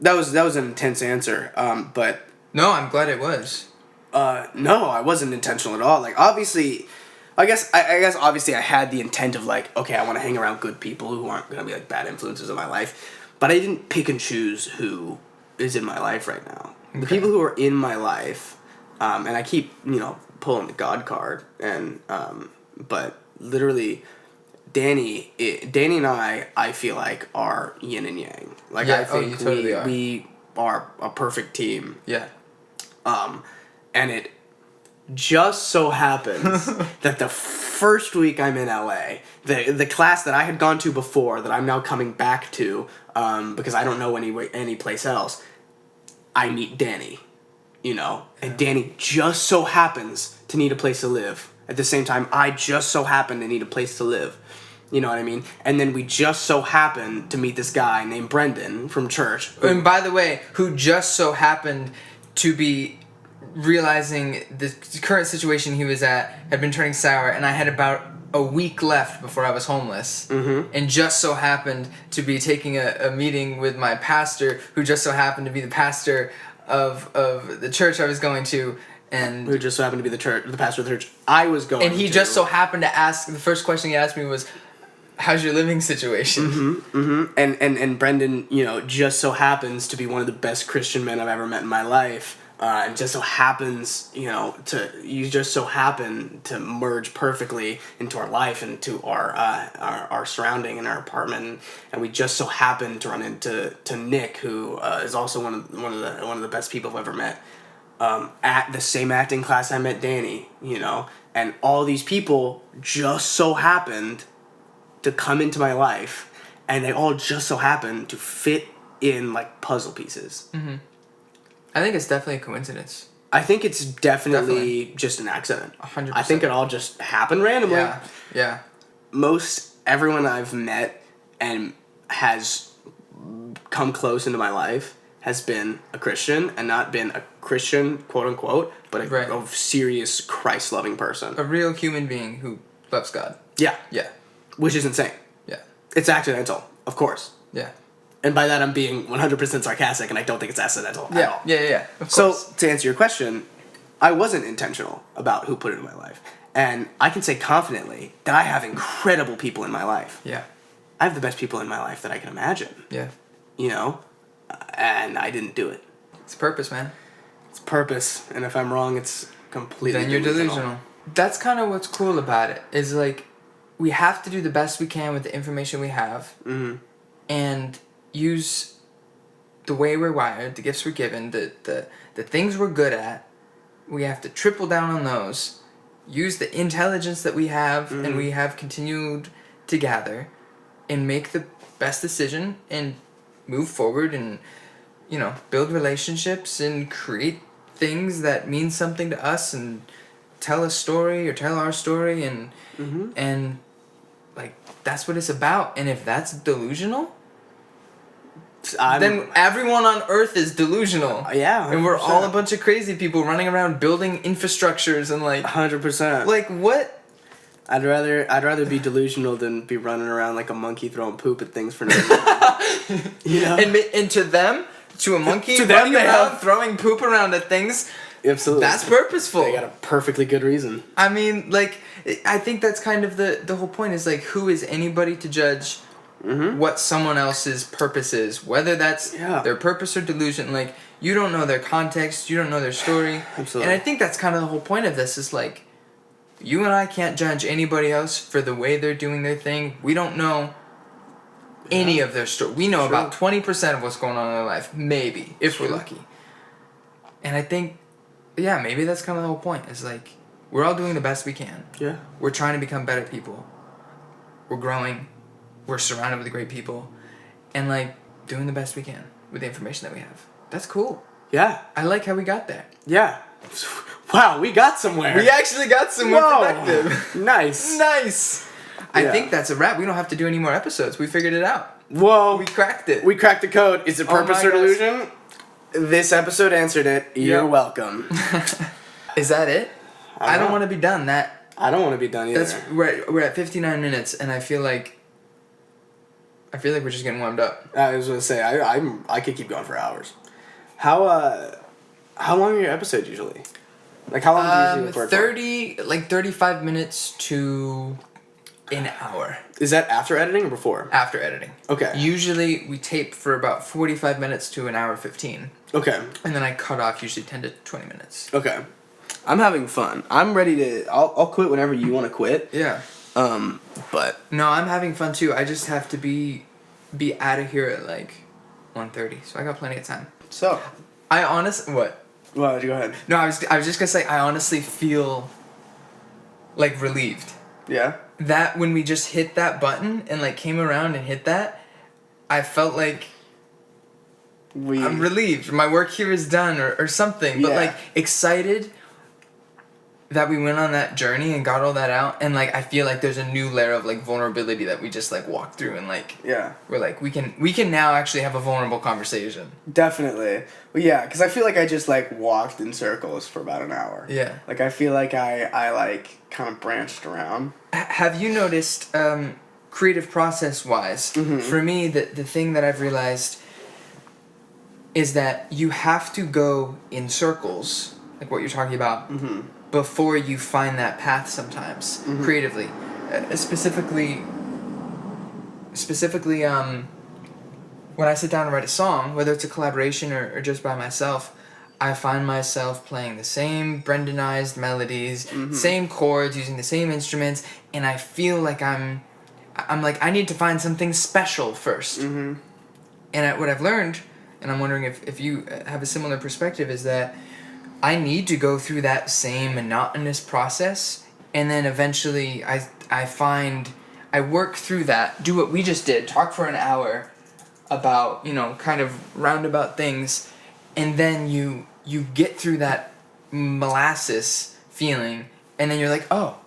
was an intense answer, but... No, I'm glad it was. No, I wasn't intentional at all. Like, obviously... I guess obviously I had the intent of like, okay, I want to hang around good people who aren't going to be like bad influences in my life. But I didn't pick and choose who is in my life right now. Okay. The people who are in my life, and I keep, you know, pulling the God card, and but literally Danny and I feel like are yin and yang. Like, yeah. I think totally we are a perfect team. Yeah. And it just so happens that the first week I'm in LA, the class that I had gone to before, that I'm now coming back to, because I don't know any place else, I meet Danny, you know, and Danny just so happens to need a place to live. At the same time, I just so happen to need a place to live. You know what I mean? And then we just so happened to meet this guy named Brendan from church. And by the way, who just so happened to be realizing the current situation he was at had been turning sour, and I had about a week left before I was homeless. Mm-hmm. And just so happened to be taking a meeting with my pastor, who just so happened to be the pastor of the church I was going to. And who just so happened to be the pastor of the church I was going to. And he just so happened to ask, the first question he asked me was, how's your living situation? Mm-hmm, mm-hmm. And Brendan, you know, just so happens to be one of the best Christian men I've ever met in my life. And just so happens, you just so happen to merge perfectly into our life and to our surrounding and our apartment, and we just so happen to run into Nick, who is also one of the best people I've ever met. At the same acting class I met Danny, you know, and all these people just so happened to come into my life, and they all just so happened to fit in like puzzle pieces. Mm-hmm. I think it's definitely a coincidence. I think it's definitely just an accident. 100%. I think it all just happened randomly. Yeah. Most everyone I've met and has come close into my life has been a Christian, and not been a Christian, quote unquote, but a serious Christ-loving person. A real human being who loves God. Yeah. Yeah. Which is insane. Yeah. It's accidental, of course. Yeah. And by that I'm being 100% sarcastic, and I don't think it's accidental at all. Yeah. Of course. So, to answer your question, I wasn't intentional about who put it in my life. And I can say confidently that I have incredible people in my life. Yeah. I have the best people in my life that I can imagine. Yeah. You know? And I didn't do it. It's purpose, man. It's purpose. And if I'm wrong, it's completely Then you're delusional. That's kind of what's cool about it. Is like, we have to do the best we can with the information we have. Mm-hmm. And use the way we're wired, the gifts we're given, the things we're good at. We have to triple down on those. Use the intelligence that we have and we have continued to gather, and make the best decision and move forward, and build relationships and create things that mean something to us, and tell a story or tell our story, and like that's what it's about. And if that's delusional, then everyone on Earth is delusional. Yeah, 100%. And we're all a bunch of crazy people running around building infrastructures and like 100%. Like what? I'd rather be delusional than be running around like a monkey throwing poop at things for no reason. And to them, to a monkey, to them, running around throwing poop around at things. Absolutely. That's purposeful. They got a perfectly good reason. I mean, like, I think that's kind of the whole point, is like, who is anybody to judge what someone else's purpose is, whether that's their purpose or delusion. Like, you don't know their context, you don't know their story. Absolutely. And I think that's kind of the whole point of this, is like, you and I can't judge anybody else for the way they're doing their thing. We don't know any of their story. We know about 20% of what's going on in their life, maybe, if we're lucky. And I think, maybe that's kind of the whole point, is like, we're all doing the best we can. Yeah. We're trying to become better people. We're growing. We're surrounded with great people. And, like, doing the best we can with the information that we have. That's cool. Yeah. I like how we got there. Yeah. Wow, we got somewhere. We actually got somewhere productive. Nice. Nice. I think that's a wrap. We don't have to do any more episodes. We figured it out. Whoa. We cracked it. We cracked the code. Is it purpose my or delusion? This episode answered it. You're welcome. Is that it? I don't want to be done. I don't want to be done either. We're at 59 minutes, and I feel like we're just getting warmed up. I was gonna say I could keep going for hours. How long are your episodes usually? Like how long do you usually record 35 minutes to an hour. Is that after editing or before? After editing. Okay. Usually we tape for about 45 minutes to an hour 15. Okay. And then I cut off usually 10 to 20 minutes. Okay. I'm having fun. I'm ready to. I'll quit whenever you want to quit. Yeah. But no, I'm having fun too. I just have to be out of here at like 1:30, so I got plenty of time. So, I honestly what? Well, go ahead. No, I was just gonna say I honestly feel like relieved. Yeah. That when we just hit that button and like came around and hit that, I felt like I'm relieved. My work here is done or something. But like excited that we went on that journey and got all that out, and like I feel like there's a new layer of like vulnerability that we just like walked through, and like we're like we can now actually have a vulnerable conversation. Definitely. Well, yeah, because I feel like I just like walked in circles for about an hour. Yeah. Like I feel like I like kind of branched around. Have you noticed creative process wise? For me, the thing that I've realized is that you have to go in circles, like what you're talking about. Before you find that path sometimes, creatively. Specifically, when I sit down and write a song, whether it's a collaboration or just by myself, I find myself playing the same Brendanized melodies, same chords, using the same instruments, and I feel like I'm like, I need to find something special first. And what I've learned, and I'm wondering if you have a similar perspective, is that I need to go through that same monotonous process, and then eventually I work through that, do what we just did, talk for an hour, about, you know, kind of roundabout things, and then you get through that molasses feeling, and then you're like, oh,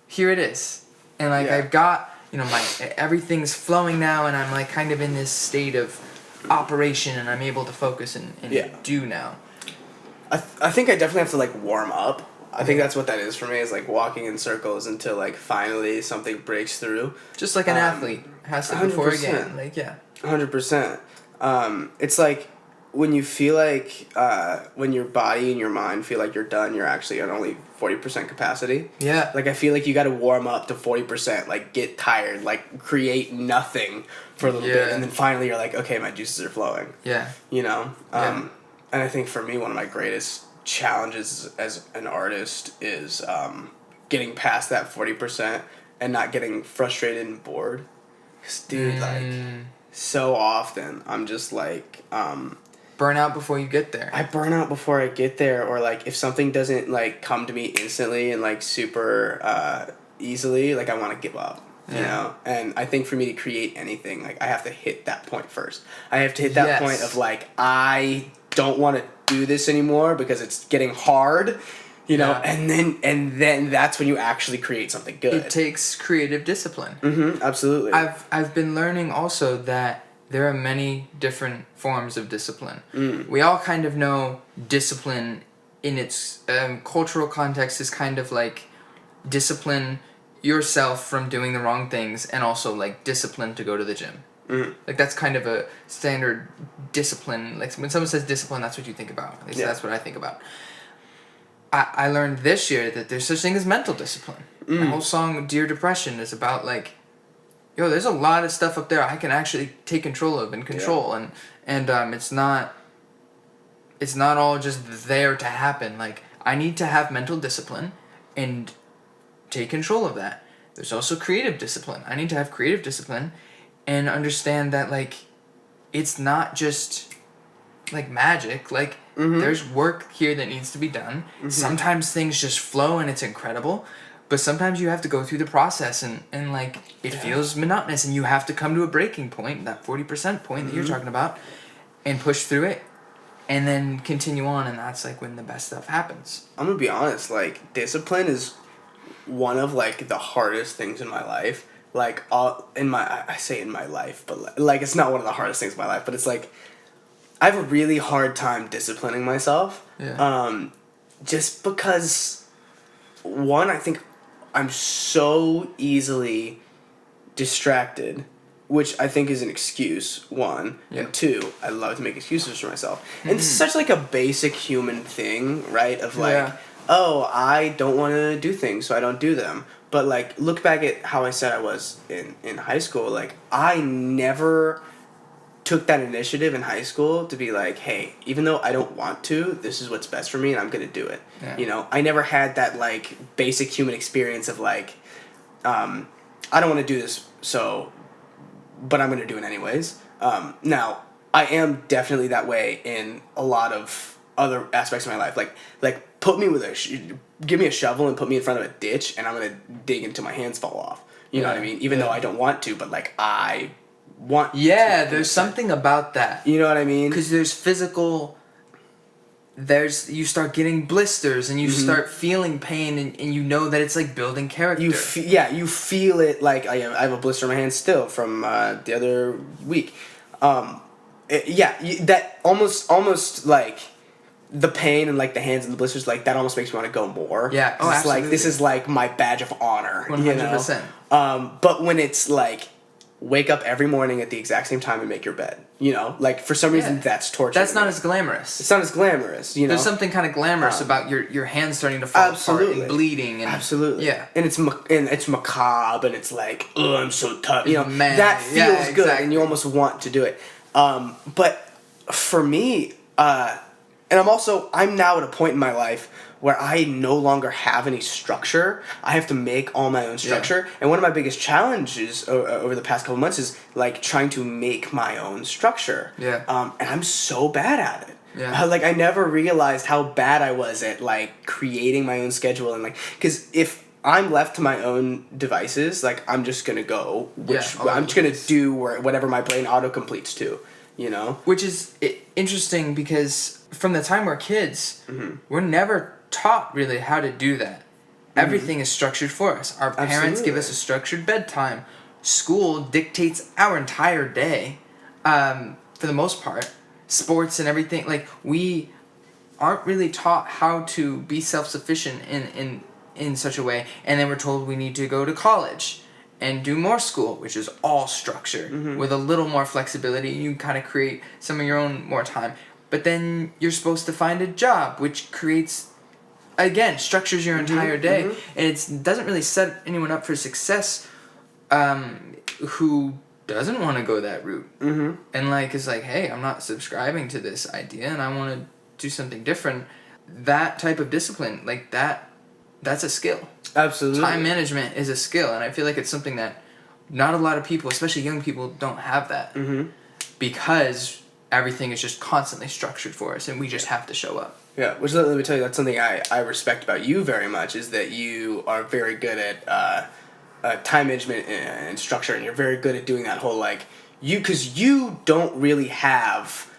here it is. And like I've got, you know, my everything's flowing now, and I'm like kind of in this state of operation, and I'm able to focus and do now. I think I definitely have to like warm up. I think that's what that is for me, is like walking in circles until like finally something breaks through. Just like an athlete has to before a game. Like 100%. It's like when you feel like when your body and your mind feel like you're done, you're actually at only 40% capacity. Yeah. Like I feel like you got to warm up to 40%, like get tired, like create nothing for a little bit, and then finally you're like, okay, my juices are flowing. Yeah. You know? And I think for me, one of my greatest challenges as an artist is getting past that 40% and not getting frustrated and bored. 'Cause, dude, like, so often I'm just like... burn out before you get there. I burn out before I get there, or like if something doesn't like come to me instantly and like super easily, like I want to give up. You know? And I think for me to create anything, like I have to hit that point first. I have to hit that point of like, I don't want to do this anymore because it's getting hard, you know, and then that's when you actually create something good. It takes creative discipline. Absolutely. I've been learning also that there are many different forms of discipline. We all kind of know discipline in its cultural context is kind of like discipline yourself from doing the wrong things, and also like discipline to go to the gym. Like that's kind of a standard discipline. Like when someone says discipline, that's what you think about. At least that's what I think about. I learned this year that there's such thing as mental discipline. The whole song Dear Depression is about like, yo, there's a lot of stuff up there I can actually take control of and control, and it's not all just there to happen. Like I need to have mental discipline and take control of that. There's also creative discipline. I need to have creative discipline and understand that like it's not just like magic. Like there's work here that needs to be done. Sometimes things just flow and it's incredible, but sometimes you have to go through the process and like it feels monotonous, and you have to come to a breaking point, that 40% point that you're talking about, and push through it and then continue on, and that's like when the best stuff happens. I'm gonna be honest, like discipline is one of like the hardest things in my life. Like I say in my life, but like it's not one of the hardest things in my life, but it's like I have a really hard time disciplining myself. Just because one, I think I'm so easily distracted, which I think is an excuse, one. And two, I love to make excuses for myself. And it's such like a basic human thing, right? Of like, oh, I don't want to do things, so I don't do them. But like, look back at how I said I was in high school. Like, I never took that initiative in high school to be like, hey, even though I don't want to, this is what's best for me and I'm going to do it. You know, I never had that like basic human experience of like, I don't want to do this, but I'm going to do it anyways. Now, I am definitely that way in a lot of other aspects of my life. Like put me with give me a shovel and put me in front of a ditch, and I'm gonna dig until my hands fall off. You know what I mean? Even though I don't want to, but like I want. Yeah, there's something about that. You know what I mean? Because there's physical. You start getting blisters and you start feeling pain, and you know that it's like building character. You feel it. Like I have a blister on my hand still from the other week. That almost like the pain and like the hands and the blisters, like that almost makes me want to go more. Yeah, it's absolutely. like this is like my badge of honor. 100%. But when it's like wake up every morning at the exact same time and make your bed, like for some reason that's torture. That's not as glamorous. It's not as glamorous. There's something kind of glamorous about your hands starting to fall apart and bleeding. And, absolutely. Yeah. And it's macabre, and it's like, oh, I'm so tough. Man, that feels good, exactly. and you almost want to do it. But for me, and I'm now at a point in my life where I no longer have any structure. I have to make all my own structure. And one of my biggest challenges over the past couple months is like trying to make my own structure. Yeah. And I'm so bad at it. Yeah. I never realized how bad I was at like creating my own schedule, and like, because if I'm left to my own devices, like, I'm just gonna go, I'm just gonna do whatever my brain auto-completes to, you know? Which is interesting because from the time we're kids, we're never taught really how to do that. Everything is structured for us. Our parents give us a structured bedtime. School dictates our entire day, for the most part. Sports and everything. Like, we aren't really taught how to be self-sufficient in such a way. And then we're told we need to go to college and do more school, which is all structure, with a little more flexibility. You kind of create some of your own more time. But then you're supposed to find a job, which creates, again, structures your entire day. And it doesn't really set anyone up for success who doesn't want to go that route. And, like, is like, hey, I'm not subscribing to this idea and I want to do something different. That type of discipline, like, that's a skill. Absolutely. Time management is a skill, and I feel like it's something that not a lot of people, especially young people, don't have that. Because everything is just constantly structured for us and we just have to show up. Yeah, which, let me tell you, that's something I respect about you very much, is that you are very good at time management and structure, and you're very good at doing that whole, like, because you don't have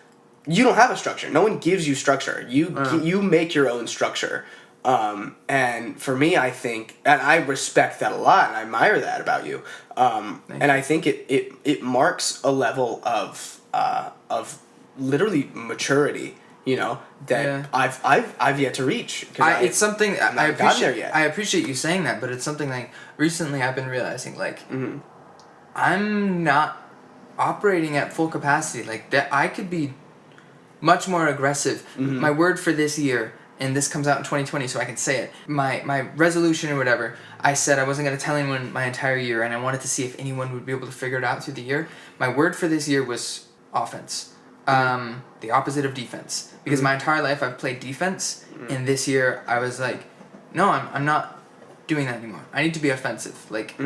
a structure. No one gives you structure. You make your own structure. And for me, I think, and I respect that a lot, and I admire that about you. And I think it marks a level of literally maturity, you know, that I've yet to reach. It's something I appreciate. There yet. I appreciate you saying that, but it's something like recently I've been realizing, like, I'm not operating at full capacity. Like, that I could be much more aggressive. My word for this year, and this comes out in 2020, so I can say it. My resolution or whatever, I said I wasn't going to tell anyone my entire year, and I wanted to see if anyone would be able to figure it out through the year. My word for this year was offense. The opposite of defense. Because my entire life I've played defense, and this year I was like, no, I'm not doing that anymore. I need to be offensive. Like,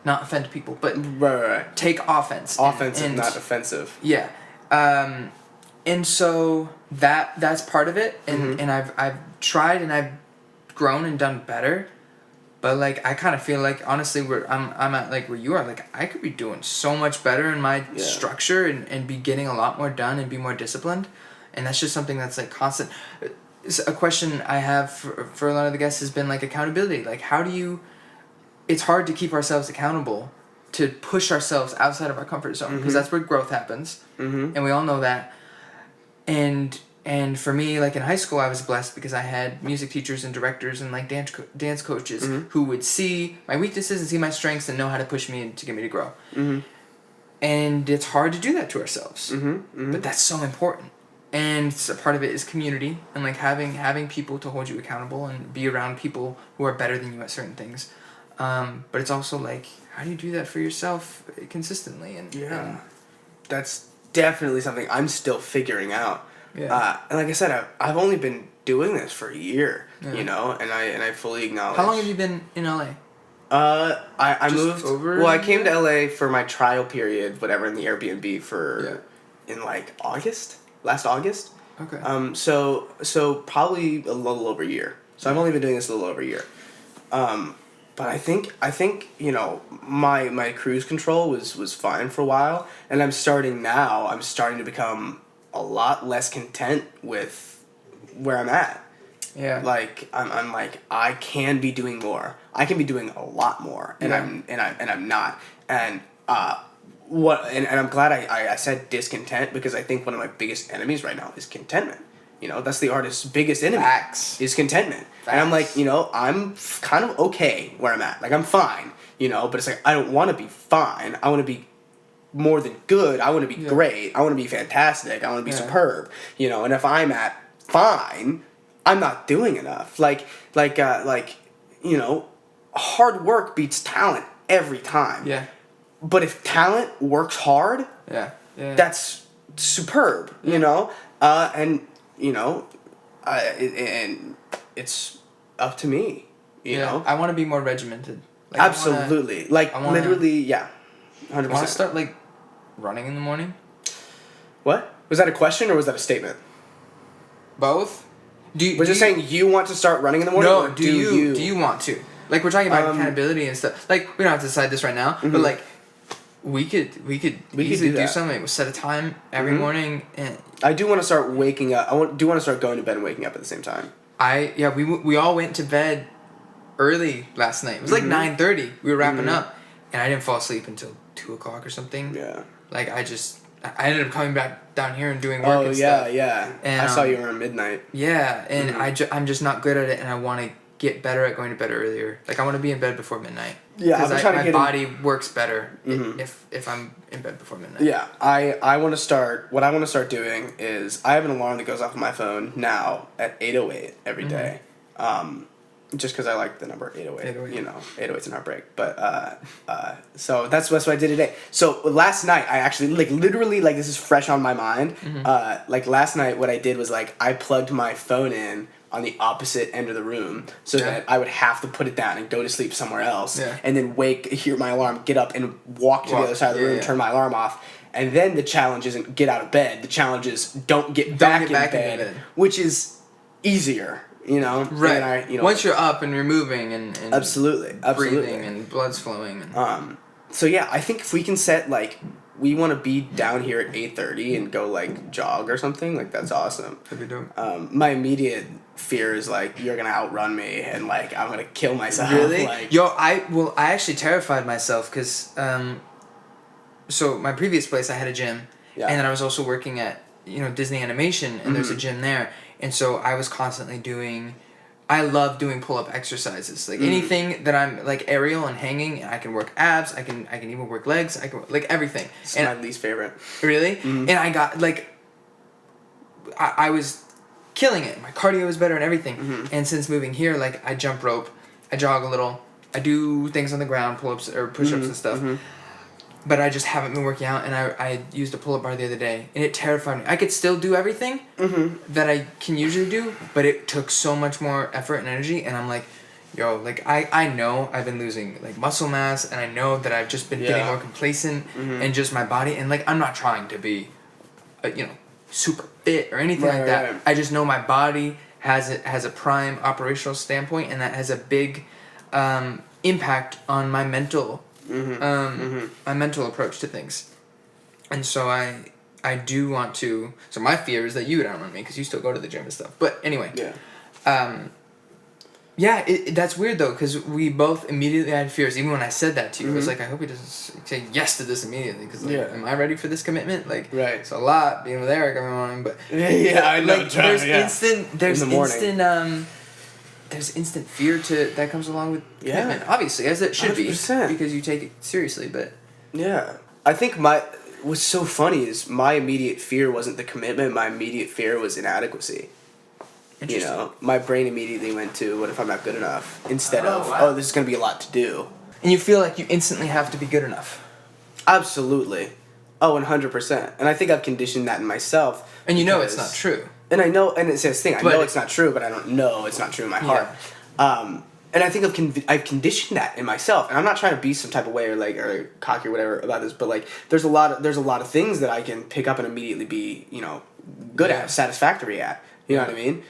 not offend people, but right. take offense. Offensive, not offensive. Yeah. And so that's part of it, and I've tried and I've grown and done better, but, like, I kind of feel like, honestly, I'm at, like, where you are. Like, I could be doing so much better in my structure and be getting a lot more done and be more disciplined, and that's just something that's, like, constant. A question I have for a lot of the guests has been, like, accountability. Like, how do you? It's hard to keep ourselves accountable, to push ourselves outside of our comfort zone, because that's where growth happens, and we all know that. And for me, like, in high school, I was blessed because I had music teachers and directors and, like, dance coaches who would see my weaknesses and see my strengths and know how to push me and to get me to grow. And it's hard to do that to ourselves, but that's so important. And so part of it is community and, like, having people to hold you accountable and be around people who are better than you at certain things. But it's also, like, how do you do that for yourself consistently? And that's definitely something I'm still figuring out. And like I said, I've only been doing this for a year, you know, and I fully acknowledge. How long have you been in LA? I moved over. Well, I came to LA for my trial period, whatever, in the Airbnb in, like, last August. Okay. So probably a little over a year. So I've only been doing this a little over a year. But I think you know, my cruise control was fine for a while, and I'm starting to become a lot less content with where I'm at. Yeah. Like, I'm like, I can be doing more. I can be doing a lot more, and I'm not. And I'm glad I said discontent, because I think one of my biggest enemies right now is contentment. You know, that's the artist's biggest enemy. Facts. Is contentment. Facts. And I'm like, you know, I'm kind of okay where I'm at. Like, I'm fine, you know, but it's like, I don't want to be fine. I want to be more than good. I want to be great. I want to be fantastic. I want to be superb, you know, and if I'm at fine, I'm not doing enough. Like, you know, hard work beats talent every time. Yeah. But if talent works hard, that's superb, you know? And, you know, and it's up to me, you know? I want to be more regimented. Like, absolutely. Literally, 100%. I want to start, like, running in the morning. What? Was that a question or was that a statement? Both. Was it saying you want to start running in the morning? No, do you want to? Like, we're talking about accountability and stuff. Like, we don't have to decide this right now, but like, we could easily do something. We'll set a time every morning, and I do want to start waking up. Do want to start going to bed and waking up at the same time. We all went to bed early last night. It was like 9:30. We were wrapping up, and I didn't fall asleep until 2:00 or something. Yeah. Like, I ended up coming back down here and doing work and stuff. Yeah. And, I saw you around midnight. Yeah, and I'm just not good at it, and I want to get better at going to bed earlier. Like, I want to be in bed before midnight. Yeah, because my body works better if I'm in bed before midnight. Yeah, I want to start. What I want to start doing is I have an alarm that goes off on my phone now at 8:08 every day. Just because I like the number 808. You know, 808's an heartbreak. But so that's what I did today. So last night I actually literally this is fresh on my mind. Last night what I did was I plugged my phone in on the opposite end of the room so that I would have to put it down and go to sleep somewhere else and then hear my alarm, get up and walk to the other side of the room, turn my alarm off. And then the challenge isn't get out of bed. The challenge is don't get back in bed, which is easier. You know, right? Once you're up and you're moving and absolutely breathing and blood's flowing. So yeah, I think if we can set we want to be down here at 8:30 and go jog or something, that's awesome. That'd be dope. My immediate fear is you're gonna outrun me and I'm gonna kill myself. Really? I actually terrified myself because so my previous place I had a gym and then I was also working at Disney Animation and there's a gym there. And so I was constantly I love doing pull-up exercises. Anything that I'm aerial and hanging, I can work abs, I can even work legs, I can everything. It's my least favorite. Really? Mm-hmm. And I got I was killing it. My cardio was better and everything. Mm-hmm. And since moving here, I jump rope, I jog a little, I do things on the ground, pull-ups or push-ups and stuff. Mm-hmm. But I just haven't been working out, and I used a pull-up bar the other day, and it terrified me. I could still do everything that I can usually do, but it took so much more effort and energy, and I'm I know I've been losing muscle mass, and I know that I've just been getting more complacent in just my body, and I'm not trying to be, super fit or anything like that. Right. I just know my body has a prime operational standpoint, and that has a big impact on my mental. My mental approach to things, and so I do want to. So my fear is that you would outrun me because you still go to the gym and stuff. But anyway, that's weird though because we both immediately had fears. Even when I said that to you, I was I hope he doesn't say yes to this immediately because am I ready for this commitment? Right. It's a lot being with Eric every morning, but I know. There's instant fear that comes along with commitment, obviously, as it should 100%. Be, because you take it seriously, but... Yeah. I think what's so funny is my immediate fear wasn't the commitment, my immediate fear was inadequacy. My brain immediately went to, what if I'm not good enough? Instead of, this is going to be a lot to do. And you feel like you instantly have to be good enough. Absolutely. 100%. And I think I've conditioned that in myself. And it's not true. And I know, and it's this thing, I know it's not true, but I don't know it's not true in my heart. And I think I've conditioned that in myself, and I'm not trying to be some type of way or cocky or whatever about this, but there's a lot of things that I can pick up and immediately be good at, satisfactory at. You know what I mean?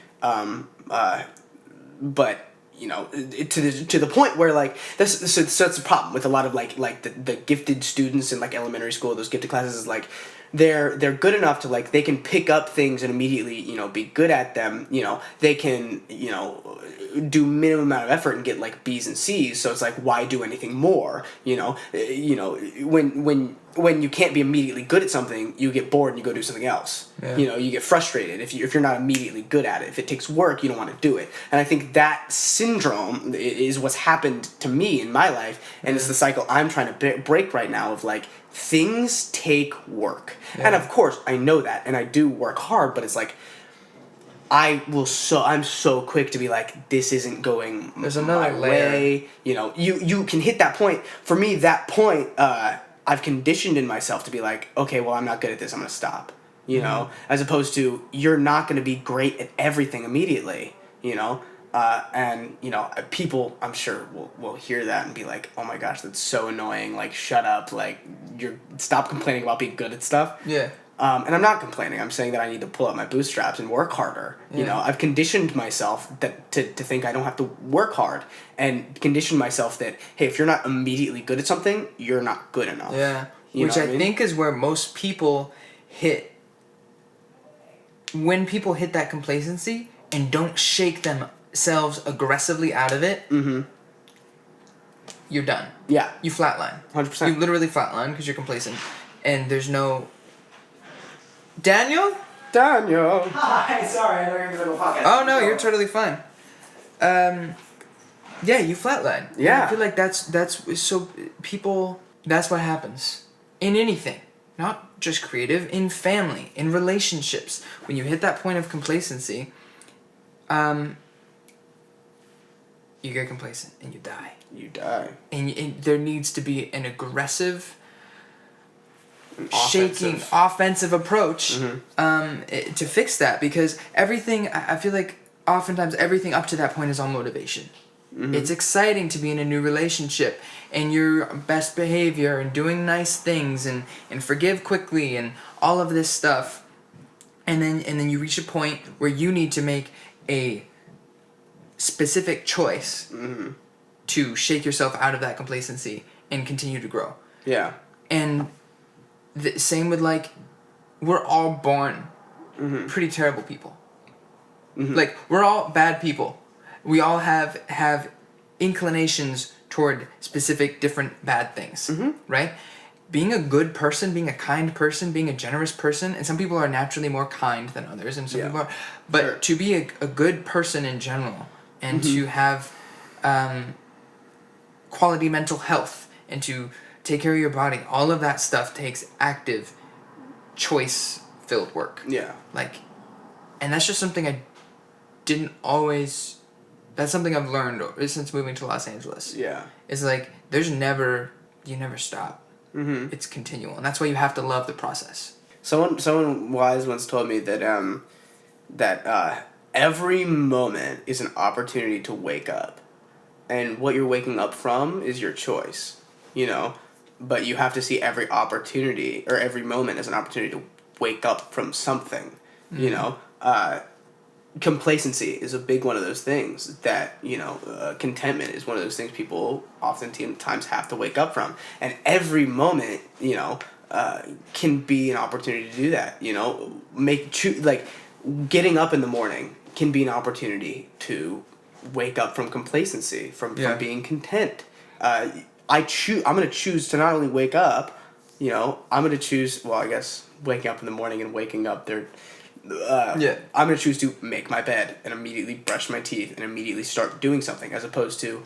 But to the point where that's the problem with a lot of the gifted students in elementary school, those gifted classes is they're good enough to they can pick up things and immediately be good at them. They can do minimum amount of effort and get B's and C's. So it's why do anything more? When you can't be immediately good at something, you get bored and you go do something else. Yeah. You get frustrated if you're not immediately good at it. If it takes work, you don't want to do it. And I think that syndrome is what's happened to me in my life, and it's the cycle I'm trying to break right now of things take work. Yeah. And of course, I know that, and I do work hard, but it's I'm so quick to be this isn't going There's another my layer. Way. You can hit that point. For me, that point, I've conditioned in myself to be okay, well, I'm not good at this, I'm going to stop. As opposed to, you're not going to be great at everything immediately, and people I'm sure will hear that and be oh my gosh, that's so annoying, shut up, stop complaining about being good at stuff. Yeah. And I'm not complaining. I'm saying that I need to pull up my bootstraps and work harder. You know, I've conditioned myself to think I don't have to work hard, and conditioned myself that, hey, if you're not immediately good at something, you're not good enough. Yeah. You Which know I what mean? think is where most people hit. When people hit that complacency and don't shake themselves aggressively out of it, you're done. Yeah. You flatline. 100%. You literally flatline because you're complacent. And there's no... Daniel? Hi, sorry, I know you're in the middle of a podcast. Oh, no, you're totally fine. Yeah, you flatline. Yeah. And I feel like that's so... People... That's what happens. In anything. Not just creative. In family. In relationships. When you hit that point of complacency, you get complacent and you die. You die. And there needs to be an aggressive... Offensive. offensive approach to fix that, because everything, I feel like oftentimes everything up to that point is all motivation. It's exciting to be in a new relationship and your best behavior and doing nice things and forgive quickly and all of this stuff, and then you reach a point where you need to make a specific choice to shake yourself out of that complacency and continue to grow. Yeah. And same with, like, we're all born pretty terrible people. Like, we're all bad people. We all have inclinations toward specific different bad things, right? Being a good person, being a kind person, being a generous person, and some people are naturally more kind than others, and some people are... But to be a good person in general, and to have quality mental health, and to take care of your body, all of that stuff takes active, choice-filled work. Yeah. Like, and that's just something I didn't always... That's something I've learned since moving to Los Angeles. Yeah. It's like, you never stop. It's continual. And that's why you have to love the process. Someone wise once told me that every moment is an opportunity to wake up. And what you're waking up from is your choice, you know? But you have to see every opportunity or every moment as an opportunity to wake up from something, you know? Complacency is a big one of those things that, you know, contentment is one of those things people oftentimes have to wake up from. And every moment, you know, can be an opportunity to do that, you know? Like, getting up in the morning can be an opportunity to wake up from complacency, from being content. I'm going to choose to not only wake up, you know, I'm going to choose, well, I guess waking up in the morning and waking up, I'm going to choose to make my bed and immediately brush my teeth and immediately start doing something, as opposed to,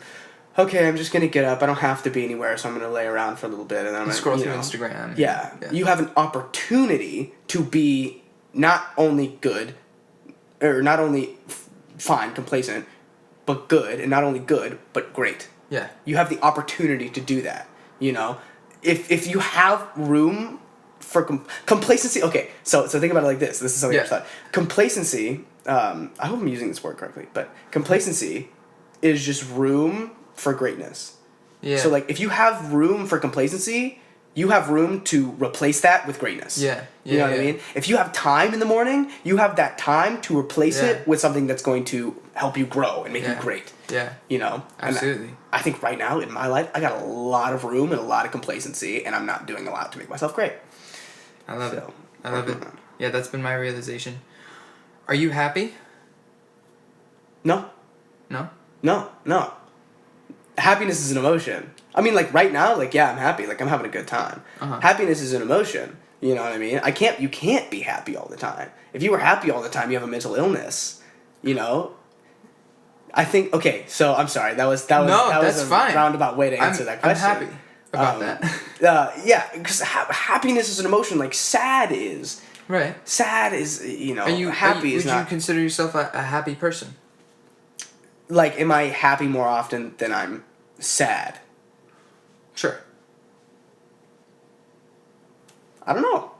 okay, I'm just going to get up, I don't have to be anywhere, so I'm going to lay around for a little bit and then I'm going to scroll through Instagram. Yeah. You have an opportunity to be not only good, or not only fine, complacent, but good, and not only good, but great. Yeah. You have the opportunity to do that, you know? If you have room for complacency... Okay, so think about it like this. This is something I thought. Complacency, I hope I'm using this word correctly, but complacency is just room for greatness. Yeah. So, like, if you have room for complacency, you have room to replace that with greatness. Yeah. You know what I mean? If you have time in the morning, you have that time to replace it with something that's going to help you grow and make you great. Yeah. You know? Absolutely. And I think right now in my life, I got a lot of room and a lot of complacency, and I'm not doing a lot to make myself great. I love it. I love it. Yeah, that's been my realization. Are you happy? No. No? No. Happiness is an emotion. I mean, like, right now, like, yeah, I'm happy. Like, I'm having a good time. Happiness is an emotion. You know what I mean? You can't be happy all the time. If you were happy all the time, you have a mental illness. You know? I think, okay, so I'm sorry. That was a fine. Roundabout way to answer that question. I'm happy about that. Yeah, because happiness is an emotion like sad is. Right. Sad is, you know, happy is not... Would you consider yourself a happy person? Like, am I happy more often than I'm sad? Sure. I don't know.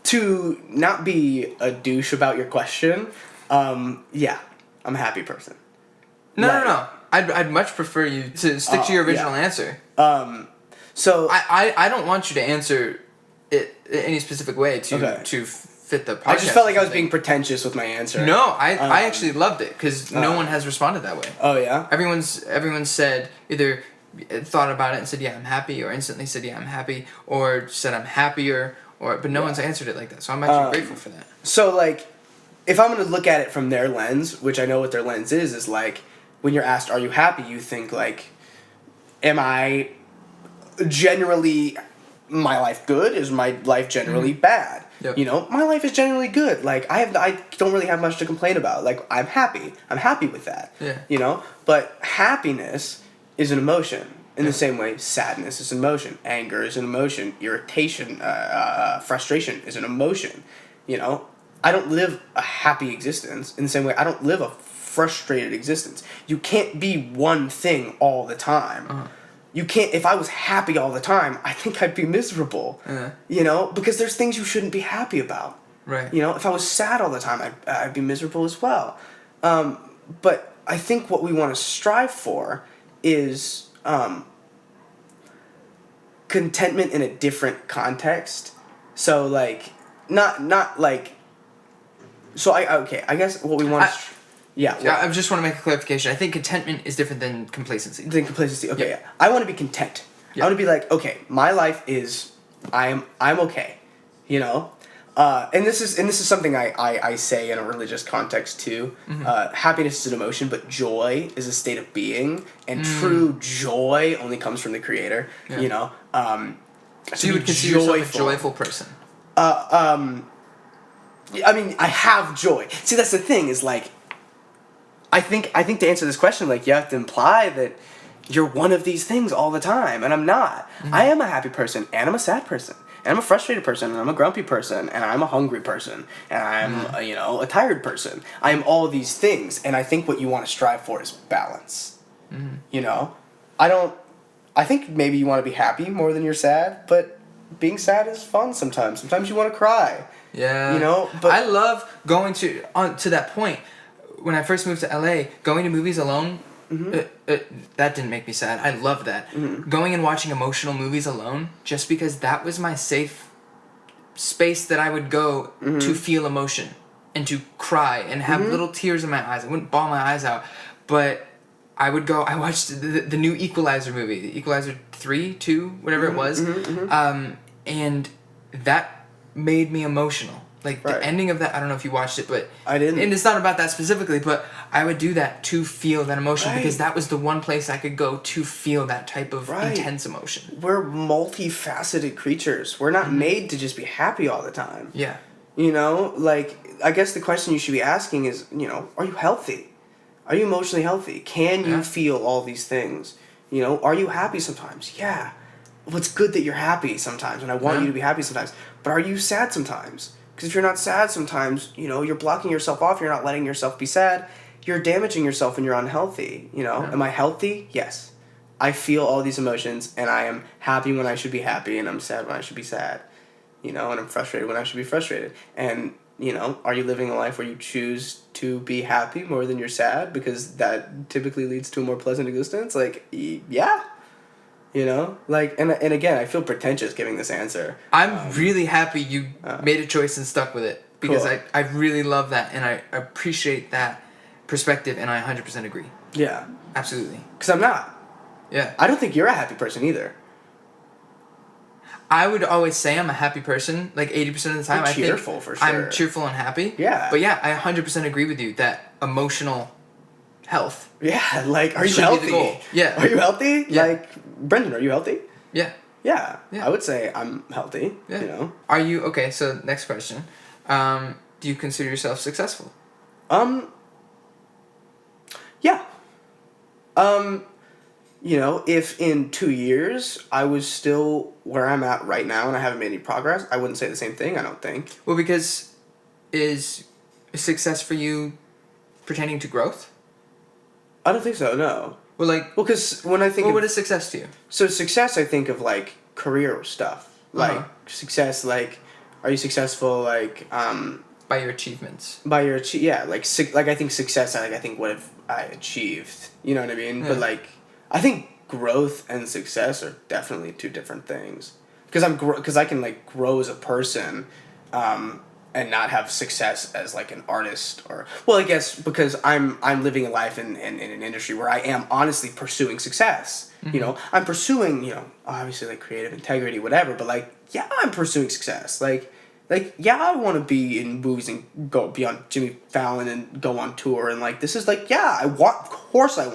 To not be a douche about your question, yeah, I'm a happy person. No. I'd much prefer you to stick to your original answer. So I don't want you to answer it in any specific way to fit the podcast. I just felt like I was being pretentious with my answer. No, I actually loved it because no one has responded that way. Oh yeah. Everyone said either thought about it and said yeah I'm happy, or instantly said yeah I'm happy, or said I'm happier, but no one's answered it like that. So I'm actually grateful for that. So like, if I'm gonna look at it from their lens, which I know what their lens is like when you're asked are you happy, you think like, am I generally my life good? Is my life generally bad? Yep. You know, my life is generally good. Like I don't really have much to complain about. Like I'm happy with that. Yeah. You know, but happiness is an emotion. In the same way, sadness is an emotion, anger is an emotion, irritation, frustration is an emotion. You know, I don't live a happy existence in the same way I don't live a frustrated existence. You can't be one thing all the time. Uh-huh. You can't. If I was happy all the time, I think I'd be miserable. You know, because there's things you shouldn't be happy about. Right. You know, if I was sad all the time, I'd be miserable as well. But I think what we want to strive for is contentment in a different context. So like, not like. So I guess what we want. I just want to make a clarification. I think contentment is different than complacency. Okay, yeah. I want to be content. Yeah. I want to be like, okay, my life is, I'm okay, you know, and this is something I say in a religious context too. Happiness is an emotion, but joy is a state of being, and true joy only comes from the Creator. Yeah. You know, so you would consider yourself a joyful person. I mean, I have joy. See, that's the thing. Is like. I think to answer this question, like, you have to imply that you're one of these things all the time, and I'm not. I am a happy person, and I'm a sad person, and I'm a frustrated person, and I'm a grumpy person, and I'm a hungry person, and I'm a tired person. I am all these things, and I think what you want to strive for is balance. You know, I think maybe you want to be happy more than you're sad, but being sad is fun sometimes. Sometimes you want to cry. Yeah. You know, but I love going to that point. When I first moved to LA, going to movies alone, that didn't make me sad. I loved that. Going and watching emotional movies alone, just because that was my safe space that I would go to feel emotion and to cry and have little tears in my eyes. I wouldn't bawl my eyes out, but I would go. I watched the new Equalizer movie, the Equalizer 3, 2, whatever it was, and that made me emotional. Like, the ending of that, I don't know if you watched it, but... I didn't. And it's not about that specifically, but I would do that to feel that emotion because that was the one place I could go to feel that type of intense emotion. We're multifaceted creatures. We're not made to just be happy all the time. Yeah. You know, like, I guess the question you should be asking is, you know, are you healthy? Are you emotionally healthy? Can you feel all these things? You know, are you happy sometimes? Yeah. Well, it's good that you're happy sometimes, and I want you to be happy sometimes. But are you sad sometimes? Because if you're not sad sometimes, you know, you're blocking yourself off, you're not letting yourself be sad, you're damaging yourself and you're unhealthy, you know? Am I healthy? Yes. I feel all these emotions, and I am happy when I should be happy, and I'm sad when I should be sad, you know, and I'm frustrated when I should be frustrated. And, you know, are you living a life where you choose to be happy more than you're sad? Because that typically leads to a more pleasant existence? Like, yeah. You know, like, and again, I feel pretentious giving this answer. I'm really happy you made a choice and stuck with it because Cool. I really love that and I appreciate that perspective and I 100% agree. Yeah. Absolutely. Because I'm not. Yeah. I don't think you're a happy person either. I would always say I'm a happy person, like 80% of the time. I'm cheerful, for sure. I'm cheerful and happy. Yeah. But yeah, I 100% agree with you that emotional health. Yeah, like, are you should be healthy? the goal. Yeah. Are you healthy? Yeah. Like, Brendan, are you healthy? Yeah. Yeah. Yeah. I would say I'm healthy, Yeah. you know? Are you, okay, so next question. Do you consider yourself successful? Yeah. You know, if in 2 years I was still where I'm at right now and I haven't made any progress, I wouldn't say the same thing, I don't think. Well, because is success for you pertaining to growth? I don't think so, no. Well, like... Well, because when I think what is success to you? So success, I think of, like, career stuff. Like, success, like, are you successful, like, By your achievements. by your, yeah, like, I think success, like, I think what have I achieved? You know what I mean? Yeah. But, like, I think growth and success are definitely two different things. because I can like grow as a person, and not have success as like an artist, or well, I guess because I'm living a life in an industry where I am honestly pursuing success. You know, I'm pursuing, obviously like creative integrity, whatever, but like, yeah, I'm pursuing success. Like, yeah, I want to be in movies and go be on Jimmy Fallon and go on tour, and like, this is like, yeah, of course I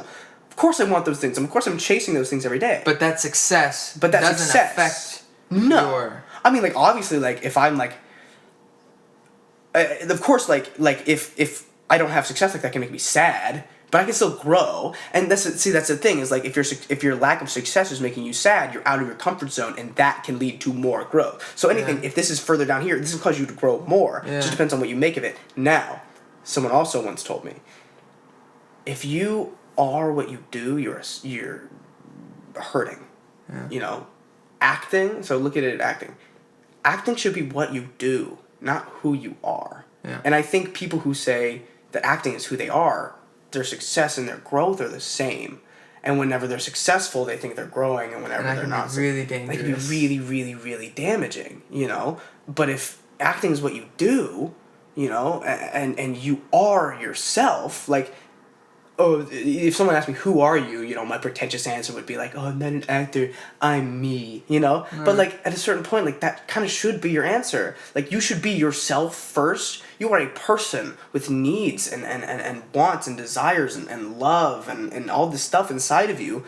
want those things. Of course I'm chasing those things every day. But that success But that doesn't success, affect no. I mean, like, obviously, like, if I'm like, of course, like if I don't have success, like that can make me sad, but I can still grow. And that's the thing is like if your lack of success is making you sad, you're out of your comfort zone, and that can lead to more growth. So anything, if this is further down here, this will cause you to grow more. Yeah. It just depends on what you make of it. Now, someone also once told me, if you are what you do, you're hurting. Yeah. Acting. So look at it, acting. Acting should be what you do, not who you are. Yeah. And I think people who say that acting is who they are, their success and their growth are the same. And whenever they're successful, they think they're growing, and whenever they're not, really dangerous. That can be really, really, really damaging. But if acting is what you do, and you are yourself, like. Oh, if someone asked me, who are you? My pretentious answer would be like, oh, I'm not an actor, I'm me, But, like, at a certain point, like, that kind of should be your answer. Like, you should be yourself first. You are a person with needs and wants and desires and love and all this stuff inside of you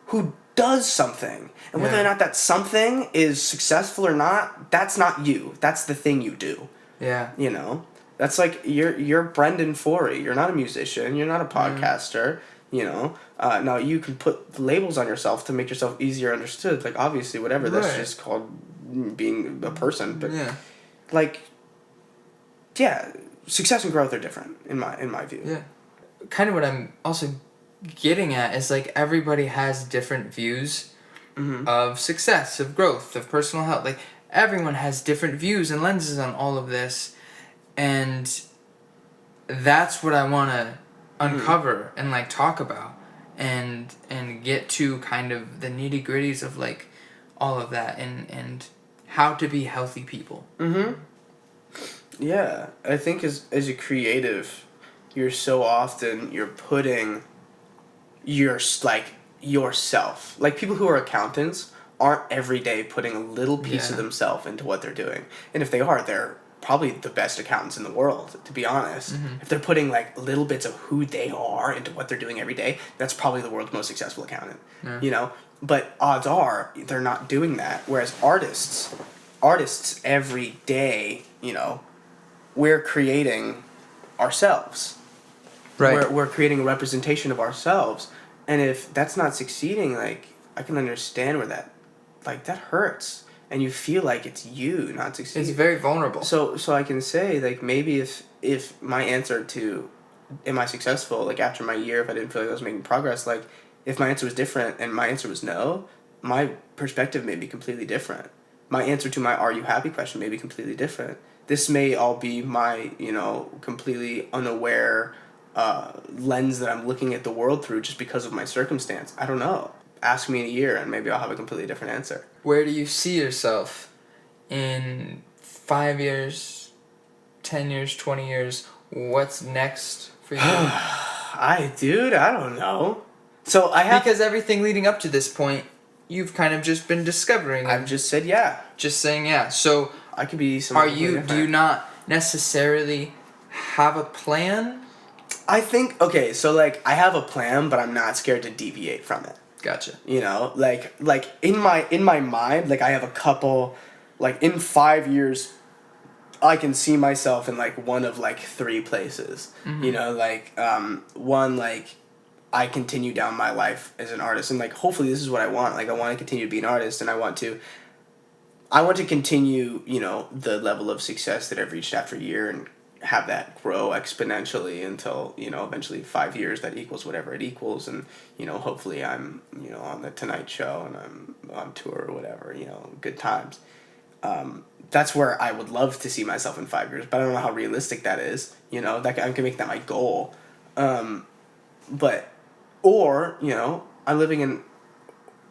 who does something. And whether or not that something is successful or not, that's not you. That's the thing you do. Yeah. That's like you're Brendan Foery. You're not a musician. You're not a podcaster. Now you can put labels on yourself to make yourself easier understood. Like obviously, whatever. That's just called being a person. But like, yeah, success and growth are different in my view. Yeah, kind of what I'm also getting at is like everybody has different views of success, of growth, of personal health. Like everyone has different views and lenses on all of this. And that's what I want to uncover and like talk about and get to kind of the nitty gritties of like all of that and how to be healthy people. Yeah, I think as a creative, you're putting yourself. Like people who are accountants aren't every day putting a little piece of themselves into what they're doing. And if they are, they're probably the best accountants in the world, to be honest. If they're putting like little bits of who they are into what they're doing every day, that's probably the world's most successful accountant. But odds are they're not doing that. Whereas artists every day, we're creating ourselves. Right. We're creating a representation of ourselves. And if that's not succeeding, like I can understand where that hurts. And you feel like it's you not succeeding. It's very vulnerable. So I can say, like, maybe if my answer to am I successful, like, after my year, if I didn't feel like I was making progress, like, if my answer was different and my answer was no, my perspective may be completely different. My answer to my are you happy question may be completely different. This may all be my, completely unaware lens that I'm looking at the world through just because of my circumstance. I don't know. Ask me in a year and maybe I'll have a completely different answer. Where do you see yourself in 5 years, 10 years, 20 years? What's next for you? I don't know. So I have... Because everything leading up to this point, you've kind of just been discovering. I've just said yeah. Just saying yeah. So I could be something different. Do you not necessarily have a plan? I think, okay, so like I have a plan, but I'm not scared to deviate from it. Gotcha. Like in my mind, like I have a couple, like in 5 years, I can see myself in like one of like 3 places. One, like I continue down my life as an artist, and like hopefully this is what I want. Like I want to continue to be an artist, and I want to continue, the level of success that I've reached after a year and have that grow exponentially until, eventually 5 years that equals whatever it equals. And, hopefully I'm, on the Tonight Show and I'm on tour or whatever, good times. That's where I would love to see myself in 5 years, but I don't know how realistic that is, that I can make that my goal. I'm living in,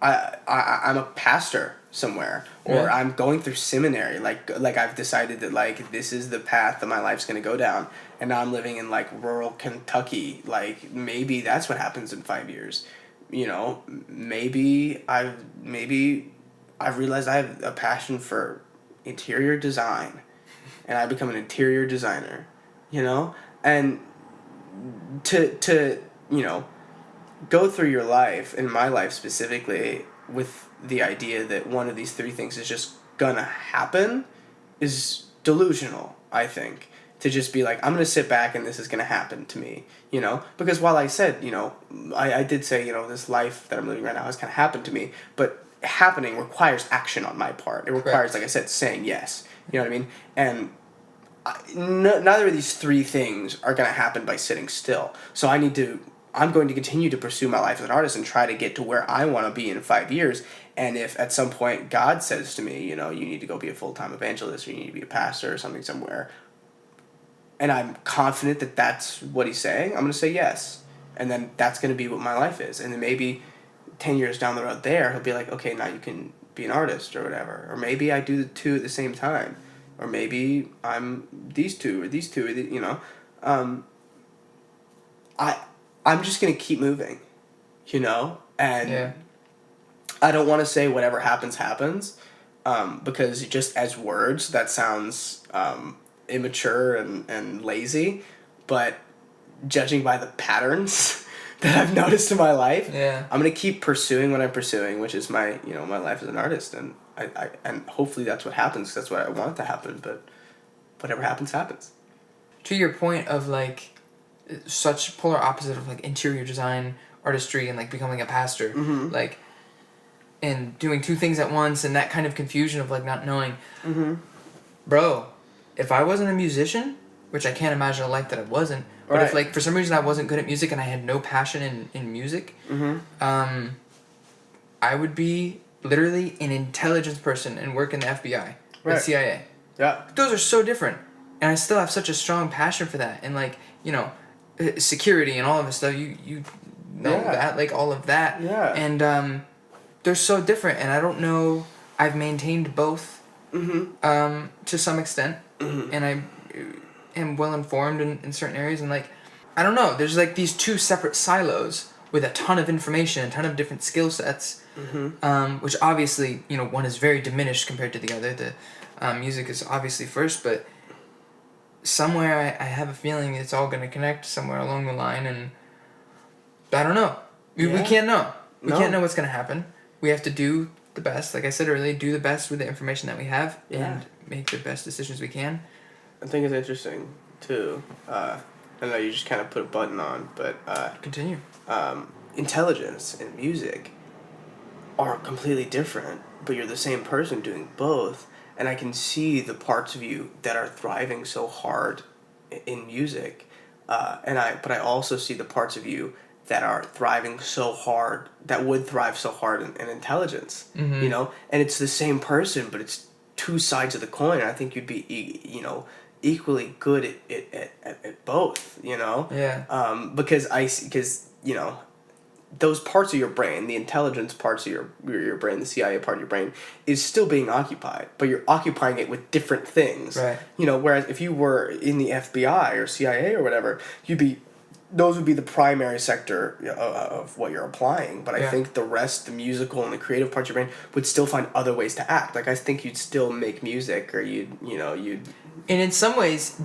I'm a pastor, somewhere, or Yeah. I'm going through seminary. Like I've decided that like this is the path that my life's gonna go down, and now I'm living in like rural Kentucky. Like maybe that's what happens in 5 years. You know, maybe I've realized I have a passion for interior design, and I become an interior designer. You know, and to you know, go through your life, in my life specifically, with the idea that one of these three things is just gonna happen is delusional, I think. To just be like, I'm gonna sit back and this is gonna happen to me, you know? Because while I said, you know, I did say, you know, this life that I'm living right now has kind of happened to me, but happening requires action on my part. It requires, like I said, saying yes. You know what I mean? And neither of these three things are gonna happen by sitting still. So I'm going to continue to pursue my life as an artist and try to get to where I want to be in 5 years. And if at some point God says to me, you know, you need to go be a full-time evangelist, or you need to be a pastor or something somewhere, and I'm confident that that's what he's saying, I'm going to say yes. And then that's going to be what my life is. And then maybe 10 years down the road there, he'll be like, okay, now you can be an artist or whatever. Or maybe I do the two at the same time. Or maybe I'm these two, you know. I'm just going to keep moving, you know? And I don't want to say whatever happens, happens, because just as words, that sounds immature and lazy. But judging by the patterns that I've noticed in my life, I'm going to keep pursuing what I'm pursuing, which is my life as an artist. And and hopefully that's what happens, 'cause that's what I want to happen. But whatever happens, happens. To your point of like such polar opposite of like interior design, artistry, and like becoming a pastor, like, and doing two things at once, and that kind of confusion of like not knowing. Bro, if I wasn't a musician, which I can't imagine a life that I wasn't, but if like for some reason I wasn't good at music and I had no passion in music, I would be literally an intelligence person and work in the FBI, the CIA. Yeah. Those are so different, and I still have such a strong passion for that, and like, you know, security and all of this stuff, you know that, like all of that, and they're so different, and I don't know, I've maintained both to some extent, and I am well informed in certain areas, and like, I don't know, there's like these two separate silos with a ton of information, a ton of different skill sets, which obviously, you know, one is very diminished compared to the other. The music is obviously first, but somewhere I have a feeling it's all going to connect somewhere along the line, and I don't know. We can't know. We can't know what's going to happen. We have to do the best, like I said earlier, do the best with the information that we have, and make the best decisions we can. I think it's interesting, too. I know you just kind of put a button on, but Continue. Intelligence and music are completely different, but you're the same person doing both. And I can see the parts of you that are thriving so hard in music, but I also see the parts of you that are thriving so hard, that would thrive so hard in intelligence, you know? And it's the same person, but it's two sides of the coin. I think you'd be, you know, equally good at both, you know? Yeah. Because, you know, those parts of your brain, the intelligence parts of your brain, the CIA part of your brain, is still being occupied, but you're occupying it with different things. Right. You know, whereas if you were in the FBI or CIA or whatever, those would be the primary sector of what you're applying. But I think the rest, the musical and the creative parts of your brain, would still find other ways to act. Like, I think you'd still make music, or you'd. And in some ways,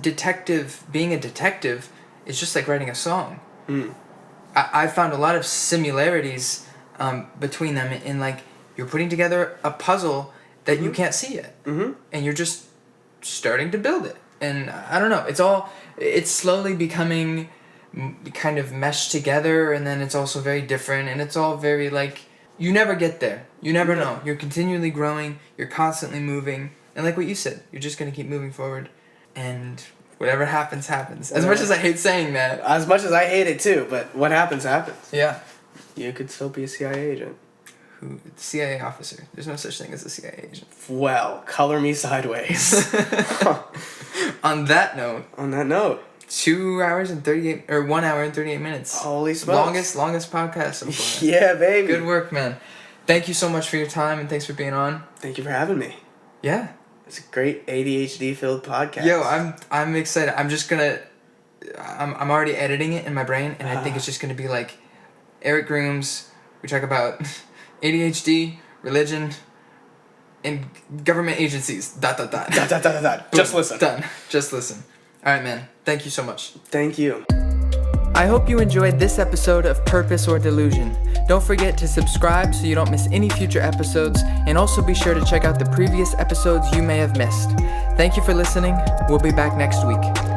being a detective is just like writing a song. I found a lot of similarities between them in like, you're putting together a puzzle that you can't see yet. And you're just starting to build it. And I don't know, it's slowly becoming kind of meshed together, and then it's also very different, and it's all very like, you never get there. You never know. You're continually growing, you're constantly moving, and like what you said, you're just going to keep moving forward, and whatever happens, happens. As much as I hate saying that. As much as I hate it too, but what happens, happens. Yeah. You could still be a CIA agent. CIA officer. There's no such thing as a CIA agent. Well, color me sideways. On that note. 2 hours and 38, or 1 hour and 38 minutes. Holy smokes. Longest podcast so far. Yeah, baby. Good work, man. thank you so much for your time, and thanks for being on. Thank you for having me. Yeah. It's a great ADHD-filled podcast. Yo, I'm excited. I'm already editing it in my brain, and I think it's just gonna be like Eric Grooms. We talk about ADHD, religion, and government agencies. ... Just listen. Done. Just listen. All right, man. Thank you so much. Thank you. I hope you enjoyed this episode of Purpose or Delusion. Don't forget to subscribe so you don't miss any future episodes, and also be sure to check out the previous episodes you may have missed. Thank you for listening. We'll be back next week.